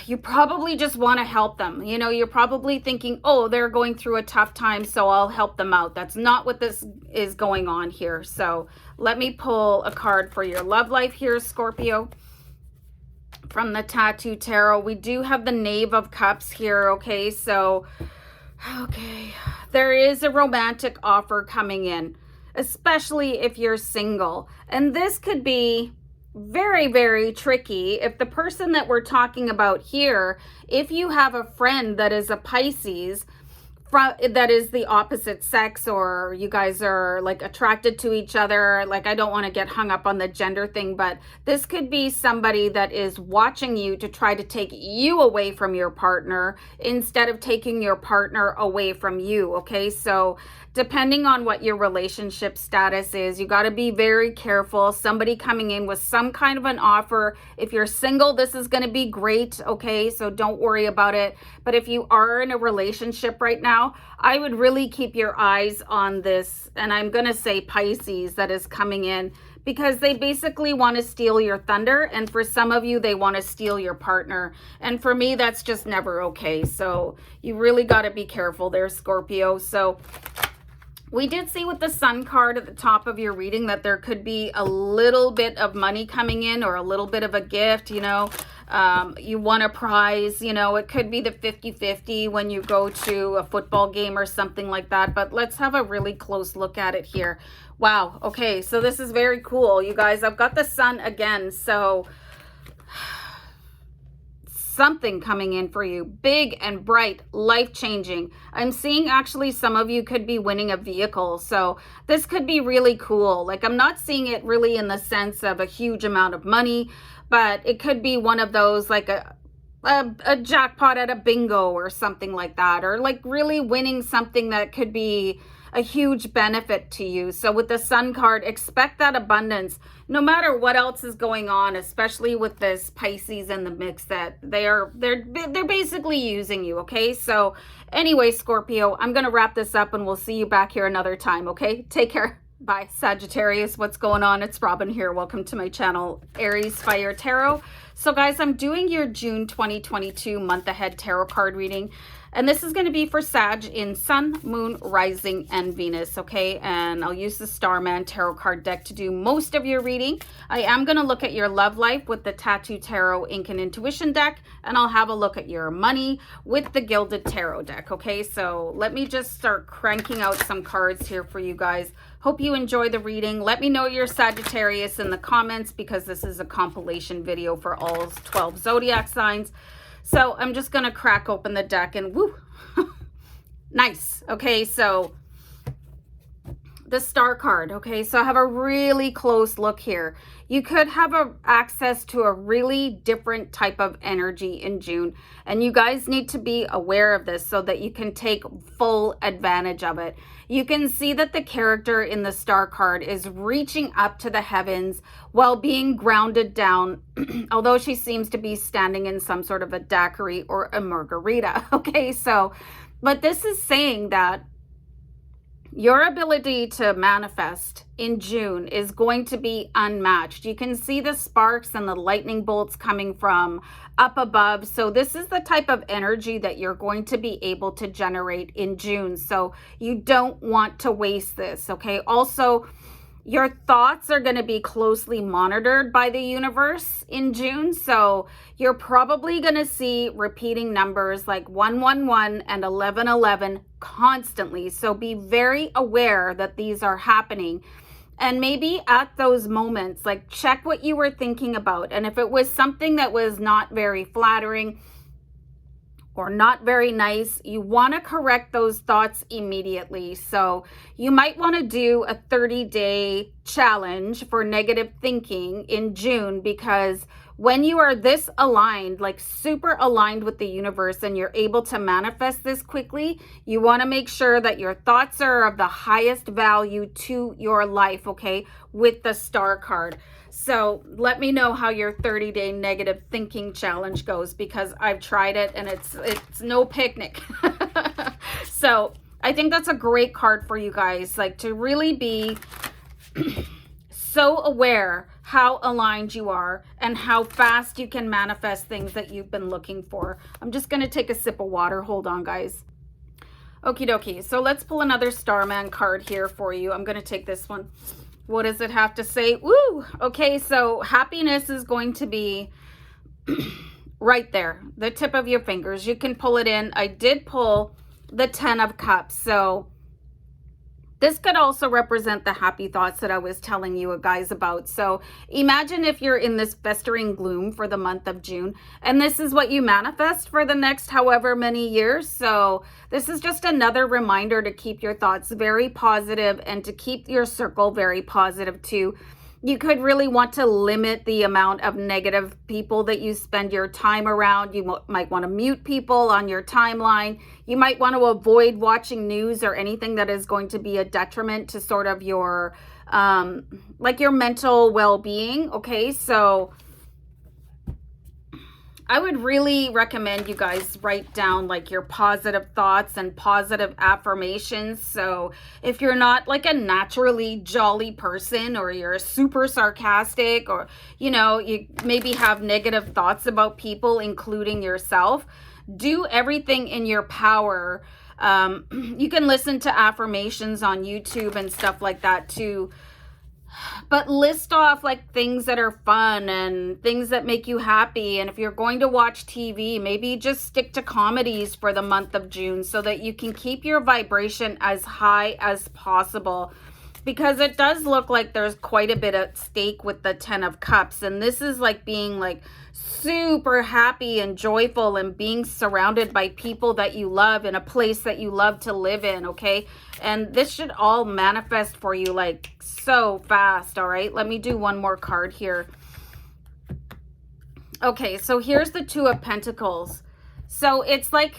You probably just want to help them. You know, you're probably thinking, oh, they're going through a tough time, so I'll help them out. That's not what this is going on here. So let me pull a card for your love life here, Scorpio. From the Tattoo Tarot, we do have the Knave of Cups here, okay? So, okay, there is a romantic offer coming in, especially if you're single. And this could be very, very tricky if the person that we're talking about here, if you have a friend that is a Pisces, that is the opposite sex, or you guys are like attracted to each other. Like, I don't want to get hung up on the gender thing, but this could be somebody that is watching you to try to take you away from your partner instead of taking your partner away from you. Okay, so depending on what your relationship status is, you got to be very careful. Somebody coming in with some kind of an offer. If you're single, this is going to be great. Okay, so don't worry about it. But if you are in a relationship right now, I would really keep your eyes on this. And I'm going to say Pisces that is coming in, because they basically want to steal your thunder. And for some of you, they want to steal your partner. And for me, that's just never okay. So you really got to be careful there, Scorpio. So we did see with the Sun card at the top of your reading that there could be a little bit of money coming in, or a little bit of a gift, you know. You won a prize, you know, it could be the 50-50 when you go to a football game or something like that. But let's have a really close look at it here. Wow. Okay, so this is very cool, you guys. I've got the Sun again. So something coming in for you, big and bright, life-changing. I'm seeing actually some of you could be winning a vehicle. So this could be really cool. Like, I'm not seeing it really in the sense of a huge amount of money, but it could be one of those, like a jackpot at a bingo or something like that, or like really winning something that could be a huge benefit to you. So with the Sun card, expect that abundance no matter what else is going on, especially with this Pisces in the mix, that they're basically using you. Okay, so anyway, Scorpio, I'm gonna wrap this up and we'll see you back here another time. Okay, take care. Bye. Sagittarius, what's going on? It's Robin here. Welcome to my channel, Aries Fire Tarot. So guys, I'm doing your June 2022 month ahead tarot card reading. And this is going to be for Sag in Sun, Moon, Rising, and Venus, okay? And I'll use the Starman Tarot Card deck to do most of your reading. I am going to look at your love life with the Tattoo Tarot Ink and Intuition deck, and I'll have a look at your money with the Gilded Tarot deck, okay? So let me just start cranking out some cards here for you guys. Hope you enjoy the reading. Let me know you're Sagittarius in the comments, because this is a compilation video for all 12 zodiac signs. So I'm just going to crack open the deck and woo, nice. Okay, so the Star card. Okay, so I have a really close look here. You could have access to a really different type of energy in June, and you guys need to be aware of this so that you can take full advantage of it. You can see that the character in the Star card is reaching up to the heavens while being grounded down, although she seems to be standing in some sort of a daiquiri or a margarita. Okay, so, but this is saying that your ability to manifest in June is going to be unmatched. You can see the sparks and the lightning bolts coming from up above. So this is the type of energy that you're going to be able to generate in June. So you don't want to waste this, okay? Also, your thoughts are going to be closely monitored by the universe in June. So you're probably going to see repeating numbers like 111 and 1111 constantly. So be very aware that these are happening. And maybe at those moments, like, check what you were thinking about. And if it was something that was not very flattering or not very nice, you want to correct those thoughts immediately. So you might want to do a 30-day challenge for negative thinking in June, because when you are this aligned, like super aligned with the universe, and you're able to manifest this quickly, you want to make sure that your thoughts are of the highest value to your life, okay, with the Star card. So let me know how your 30-day negative thinking challenge goes, because I've tried it and it's no picnic. So I think that's a great card for you guys, like, to really be so aware how aligned you are and how fast you can manifest things that you've been looking for. I'm just going to take a sip of water. Hold on, guys. Okie dokie. So let's pull another Starman card here for you. I'm going to take this one. What does it have to say? Woo! Okay, so happiness is going to be right there, the tip of your fingers. You can pull it in. I did pull the 10 of Cups. So this could also represent the happy thoughts that I was telling you guys about. So imagine if you're in this festering gloom for the month of June, and this is what you manifest for the next however many years. So this is just another reminder to keep your thoughts very positive and to keep your circle very positive too. You could really want to limit the amount of negative people that you spend your time around. You might want to mute people on your timeline. You might want to avoid watching news or anything that is going to be a detriment to sort of your, like, your mental well-being. Okay, so I would really recommend you guys write down like your positive thoughts and positive affirmations. So if you're not like a naturally jolly person, or you're super sarcastic, or, you know, you maybe have negative thoughts about people, including yourself, do everything in your power. You can listen to affirmations on YouTube and stuff like that too. But list off like things that are fun and things that make you happy. And if you're going to watch TV, maybe just stick to comedies for the month of June so that you can keep your vibration as high as possible. because it does look like there's quite a bit at stake with the 10 of Cups. And this is like being like super happy and joyful and being surrounded by people that you love in a place that you love to live in, okay? And this should all manifest for you like so fast, all right? Let me do one more card here. Okay, so here's the Two of Pentacles. So it's like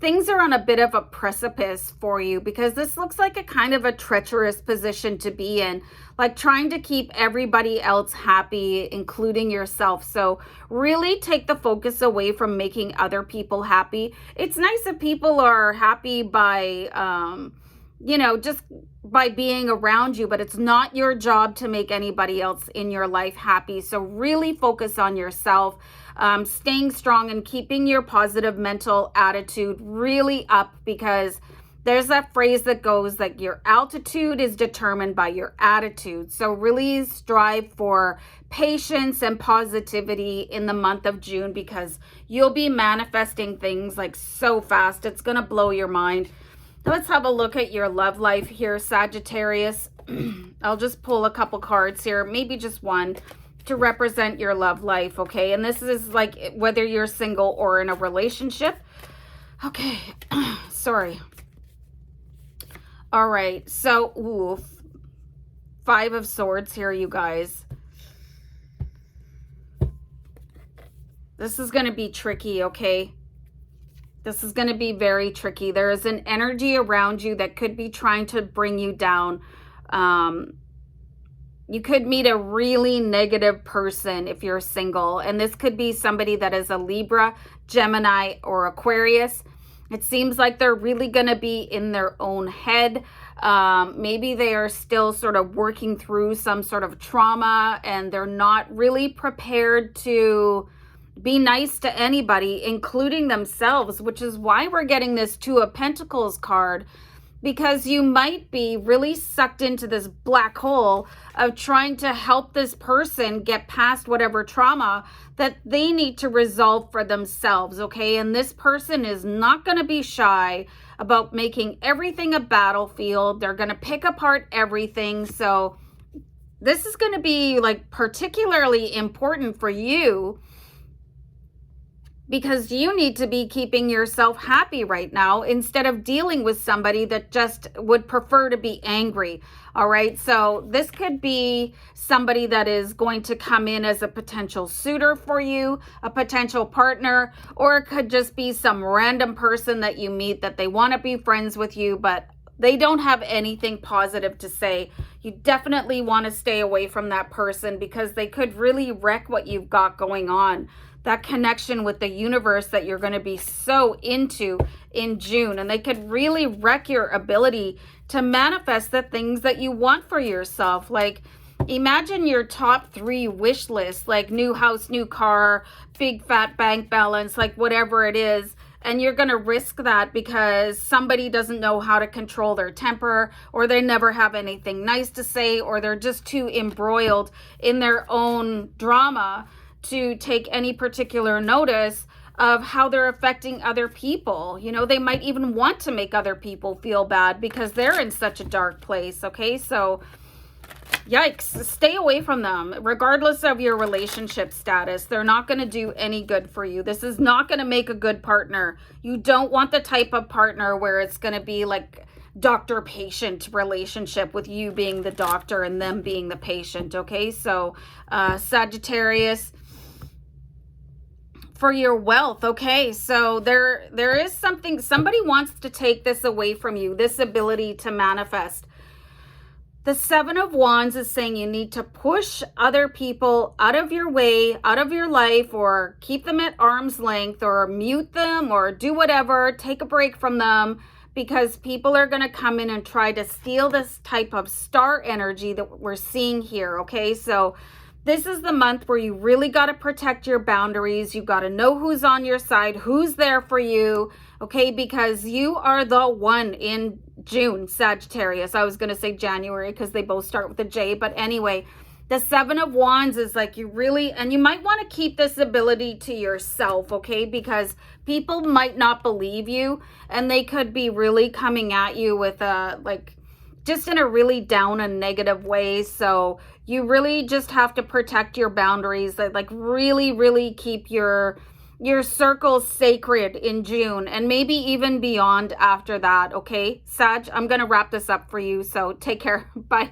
things are on a bit of a precipice for you, because this looks like a kind of a treacherous position to be in, like trying to keep everybody else happy, including yourself. So really take the focus away from making other people happy. It's nice if people are happy by, you know, just by being around you, but it's not your job to make anybody else in your life happy. So really focus on yourself, staying strong and keeping your positive mental attitude really up, because there's that phrase that goes like your altitude is determined by your attitude. So really strive for patience and positivity in the month of June, because you'll be manifesting things like so fast. It's going to blow your mind. Let's have a look at your love life here, Sagittarius. I'll just pull a couple cards here, maybe just one, to represent your love life, okay? And this is like whether you're single or in a relationship. Okay, sorry. All right, so, ooh, Five of Swords here, you guys. This is going to be tricky, okay? This is going to be very tricky. There is an energy around you that could be trying to bring you down. You could meet a really negative person if you're single. And this could be somebody that is a Libra, Gemini, or Aquarius. It seems like they're really going to be in their own head. Maybe they are still sort of working through some sort of trauma, and they're not really prepared to be nice to anybody, including themselves, which is why we're getting this Two of Pentacles card, because you might be really sucked into this black hole of trying to help this person get past whatever trauma that they need to resolve for themselves, okay? And this person is not going to be shy about making everything a battlefield. They're going to pick apart everything. So this is going to be like particularly important for you, because you need to be keeping yourself happy right now instead of dealing with somebody that just would prefer to be angry. All right. So this could be somebody that is going to come in as a potential suitor for you, a potential partner, or it could just be some random person that you meet that they want to be friends with you, but they don't have anything positive to say. You definitely want to stay away from that person, because they could really wreck what you've got going on. That connection with the universe that you're going to be so into in June. And they could really wreck your ability to manifest the things that you want for yourself. Like, imagine your top 3 wish list, like new house, new car, big fat bank balance, like whatever it is. And you're going to risk that because somebody doesn't know how to control their temper, or they never have anything nice to say, or they're just too embroiled in their own drama to take any particular notice of how they're affecting other people. You know, they might even want to make other people feel bad because they're in such a dark place, okay? So, yikes, stay away from them. Regardless of your relationship status, they're not going to do any good for you. This is not going to make a good partner. You don't want the type of partner where it's going to be like doctor-patient relationship with you being the doctor and them being the patient, okay? So, Sagittarius, for your wealth, okay? So there is something, somebody wants to take this away from you, this ability to manifest. The Seven of Wands is saying you need to push other people out of your way, out of your life, or keep them at arm's length, or mute them, or do whatever, take a break from them, because people are going to come in and try to steal this type of star energy that we're seeing here, okay? So this is the month where you really got to protect your boundaries. You got to know who's on your side, who's there for you, okay? Because you are the one in June, Sagittarius. I was going to say January because they both start with a J. But anyway, the Seven of Wands is like you really, and you might want to keep this ability to yourself, okay? Because people might not believe you, and they could be really coming at you with just in a really down and negative way. So you really just have to protect your boundaries, that like really keep your circle sacred in June, and maybe even beyond after that. Okay, Sag, I'm gonna wrap this up for you, so take care. Bye.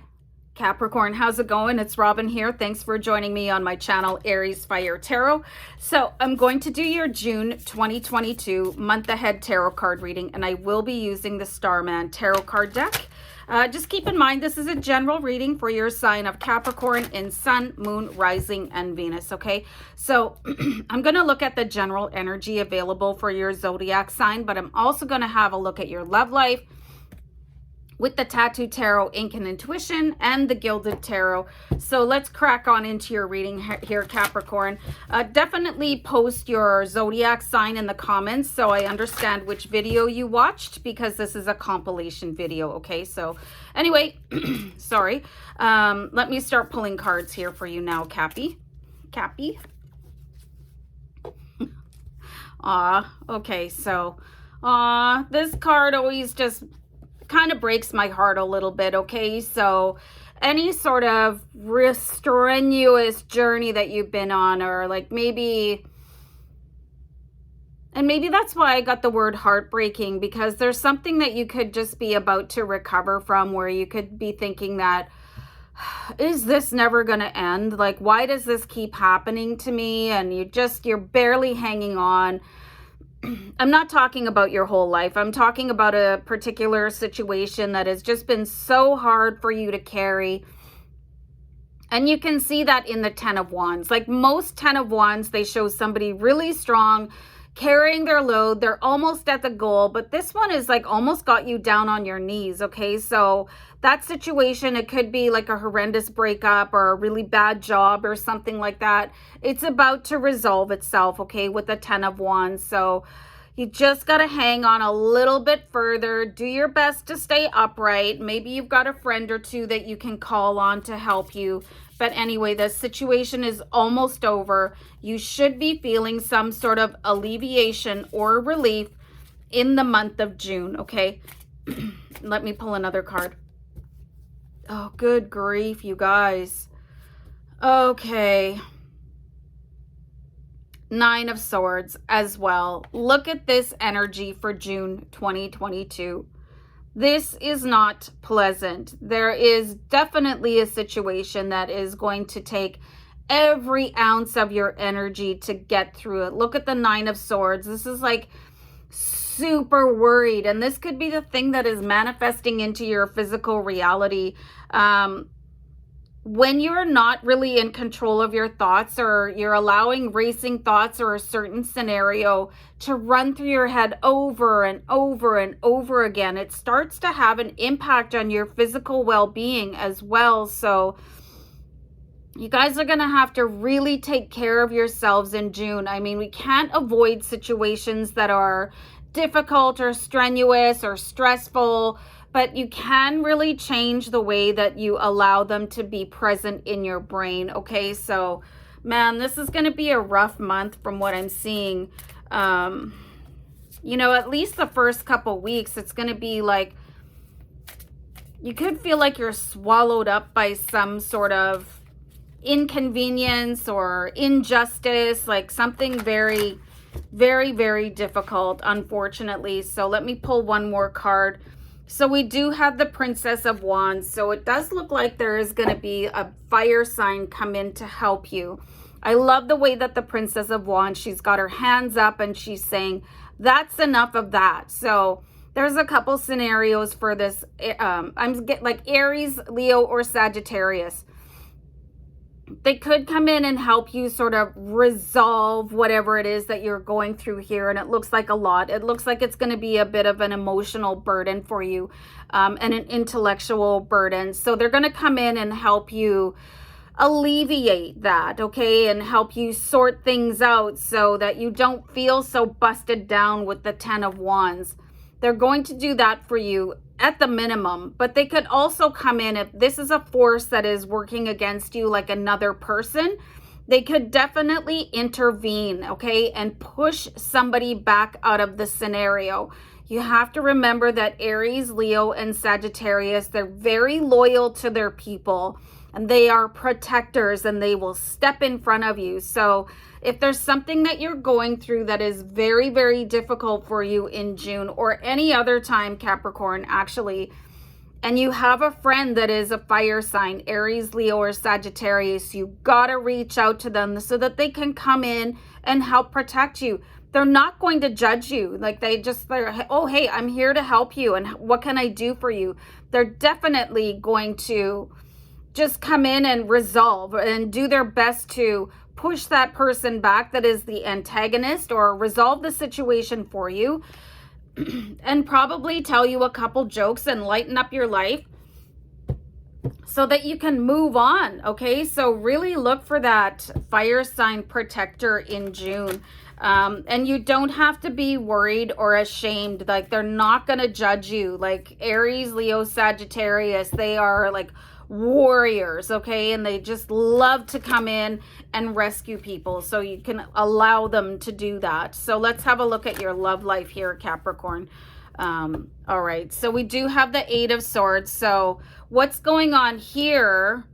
Capricorn, how's it going? It's Robin here. Thanks for joining me on my channel, Aries Fire Tarot. So I'm going to do your June 2022 month ahead tarot card reading, and I will be using the Starman Tarot Card deck. Just keep in mind, this is a general reading for your sign of Capricorn in Sun, Moon, Rising, and Venus, okay? So I'm going to look at the general energy available for your zodiac sign, but I'm also going to have a look at your love life with the Tattoo Tarot, Ink and Intuition, and the Gilded Tarot. So let's crack on into your reading here, Capricorn. Definitely post your zodiac sign in the comments so I understand which video you watched, because this is a compilation video, okay? So anyway, sorry. Let me start pulling cards here for you now, Cappy. Okay, so this card always just kind of breaks my heart a little bit, okay? So any sort of strenuous journey that you've been on, or like maybe that's why I got the word heartbreaking, because there's something that you could just be about to recover from, where you could be thinking that, is this never going to end? Like, why does this keep happening to me? And you're barely hanging on. I'm not talking about your whole life. I'm talking about a particular situation that has just been so hard for you to carry. And you can see that in the 10 of Wands. Like most 10 of Wands, they show somebody really strong, carrying their load. They're almost at the goal, but this one is like almost got you down on your knees, okay? So that situation, it could be like a horrendous breakup or a really bad job or something like that. It's about to resolve itself, okay, with the 10 of Wands. So you just got to hang on a little bit further. Do your best to stay upright. Maybe you've got a friend or two that you can call on to help you. But anyway, the situation is almost over. You should be feeling some sort of alleviation or relief in the month of June, okay? Let me pull another card. Oh, good grief, you guys. Okay. 9 of Swords as well. Look at this energy for June 2022. This is not pleasant. There is definitely a situation that is going to take every ounce of your energy to get through it. Look at the 9 of Swords. This is like super worried, and this could be the thing that is manifesting into your physical reality. When you're not really in control of your thoughts, or you're allowing racing thoughts or a certain scenario to run through your head over and over and over again, it starts to have an impact on your physical well-being as well. So you guys are going to have to really take care of yourselves in June. I mean, we can't avoid situations that are difficult or strenuous or stressful, but you can really change the way that you allow them to be present in your brain, okay? So, man, this is going to be a rough month from what I'm seeing. You know, at least the first couple weeks, it's going to be like, you could feel like you're swallowed up by some sort of inconvenience or injustice, like something very, very difficult, unfortunately. So let me pull one more card. So we do have the Princess of Wands. So it does look like there is going to be a fire sign come in to help you. I love the way that the Princess of Wands, she's got her hands up and she's saying, that's enough of that. So there's a couple scenarios for this. I'm getting like Aries, Leo, or Sagittarius. They could come in and help you sort of resolve whatever it is that you're going through here. And it looks like a lot. It looks like it's going to be a bit of an emotional burden for you, and an intellectual burden. So they're going to come in and help you alleviate that, okay? And help you sort things out so that you don't feel so busted down with the 10 of Wands. They're going to do that for you at the minimum, but they could also come in if this is a force that is working against you, like another person. They could definitely intervene, okay, and push somebody back out of the scenario. You have to remember that Aries, Leo, and Sagittarius, they're very loyal to their people, and they are protectors, and they will step in front of you. So if there's something that you're going through that is very, very difficult for you in June, or any other time, Capricorn, actually, and you have a friend that is a fire sign, Aries, Leo, or Sagittarius, you gotta reach out to them so that they can come in and help protect you. They're not going to judge you. Like they're, oh, hey, I'm here to help you, and what can I do for you? They're definitely going to just come in and resolve and do their best to push that person back that is the antagonist, or resolve the situation for you, and probably tell you a couple jokes and lighten up your life so that you can move on. Okay, so really look for that fire sign protector in June. And you don't have to be worried or ashamed. Like, they're not going to judge you. Like Aries, Leo, Sagittarius, they are like warriors, okay? And they just love to come in and rescue people. So you can allow them to do that. So let's have a look at your love life here, Capricorn. All right, so we do have the Eight of Swords. So what's going on here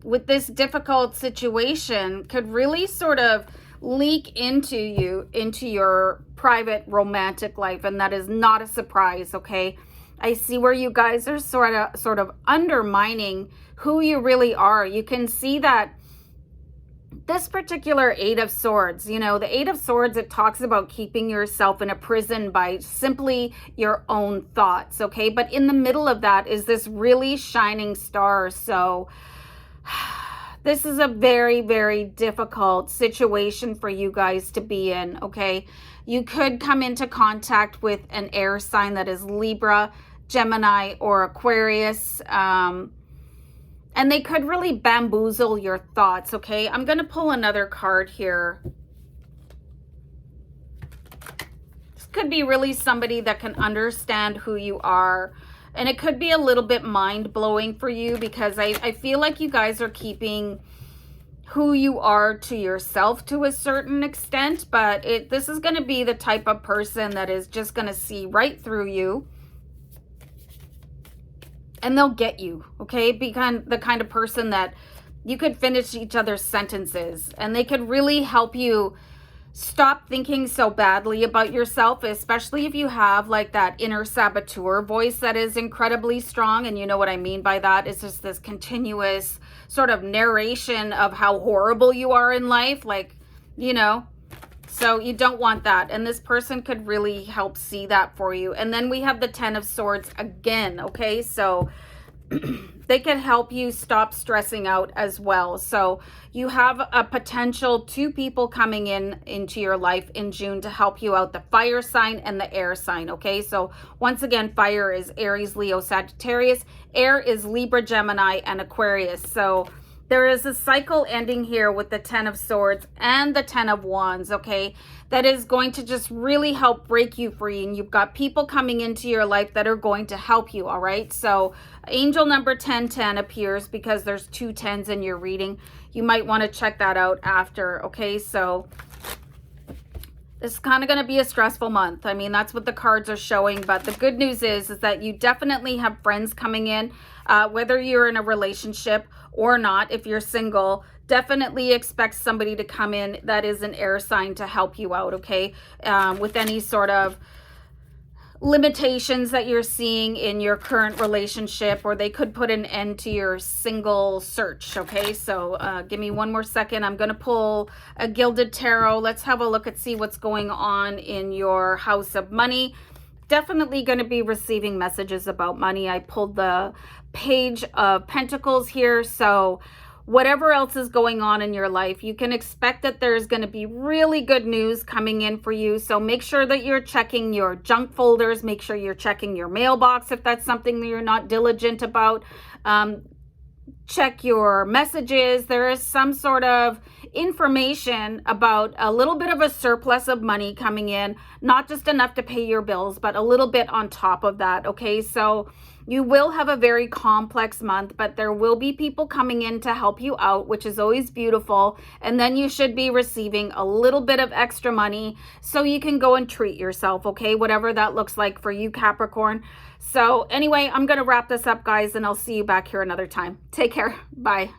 with this difficult situation could really sort of leak into your private romantic life, and that is not a surprise. Okay, I see where you guys are sort of undermining who you really are. You can see that this particular Eight of Swords, you know, the Eight of Swords, it talks about keeping yourself in a prison by simply your own thoughts. Okay, but in the middle of that is this really shining star. So this is a very, very difficult situation for you guys to be in, okay? You could come into contact with an air sign that is Libra, Gemini, or Aquarius, and they could really bamboozle your thoughts, okay? I'm going to pull another card here. This could be really somebody that can understand who you are. And it could be a little bit mind-blowing for you, because I feel like you guys are keeping who you are to yourself to a certain extent. But this is going to be the type of person that is just going to see right through you. And they'll get you, okay? Become the kind of person that you could finish each other's sentences. And they could really help you stop thinking so badly about yourself, especially if you have like that inner saboteur voice that is incredibly strong. And you know what I mean by that? It's just this continuous sort of narration of how horrible you are in life, like, you know. So you don't want that. And this person could really help see that for you. And then we have the Ten of Swords again, okay? So they can help you stop stressing out as well. So you have a potential 2 people coming into your life in June to help you out, the fire sign and the air sign, okay? So once again, fire is Aries, Leo, Sagittarius. Air is Libra, Gemini, and Aquarius. So there is a cycle ending here with the Ten of Swords and the Ten of Wands, okay? That is going to just really help break you free. And you've got people coming into your life that are going to help you, all right? So angel number 1010 appears because there's 2 10s in your reading. You might want to check that out after, okay? So this is kind of going to be a stressful month. I mean, that's what the cards are showing. But the good news is that you definitely have friends coming in, whether you're in a relationship or not. If you're single, definitely expect somebody to come in that is an air sign to help you out, okay? With any sort of limitations that you're seeing in your current relationship, or they could put an end to your single search, okay? So give me one more second. I'm going to pull a Gilded Tarot. Let's have a look and see what's going on in your house of money. Definitely going to be receiving messages about money. I pulled the Page of Pentacles here. So whatever else is going on in your life, you can expect that there's going to be really good news coming in for you. So make sure that you're checking your junk folders. Make sure you're checking your mailbox if that's something that you're not diligent about. Check your messages. There is some sort of information about a little bit of a surplus of money coming in, not just enough to pay your bills, but a little bit on top of that. Okay, so you will have a very complex month, but there will be people coming in to help you out, which is always beautiful. And then you should be receiving a little bit of extra money so you can go and treat yourself, okay? Whatever that looks like for you, Capricorn. So anyway, I'm going to wrap this up, guys, and I'll see you back here another time. Take care. Bye.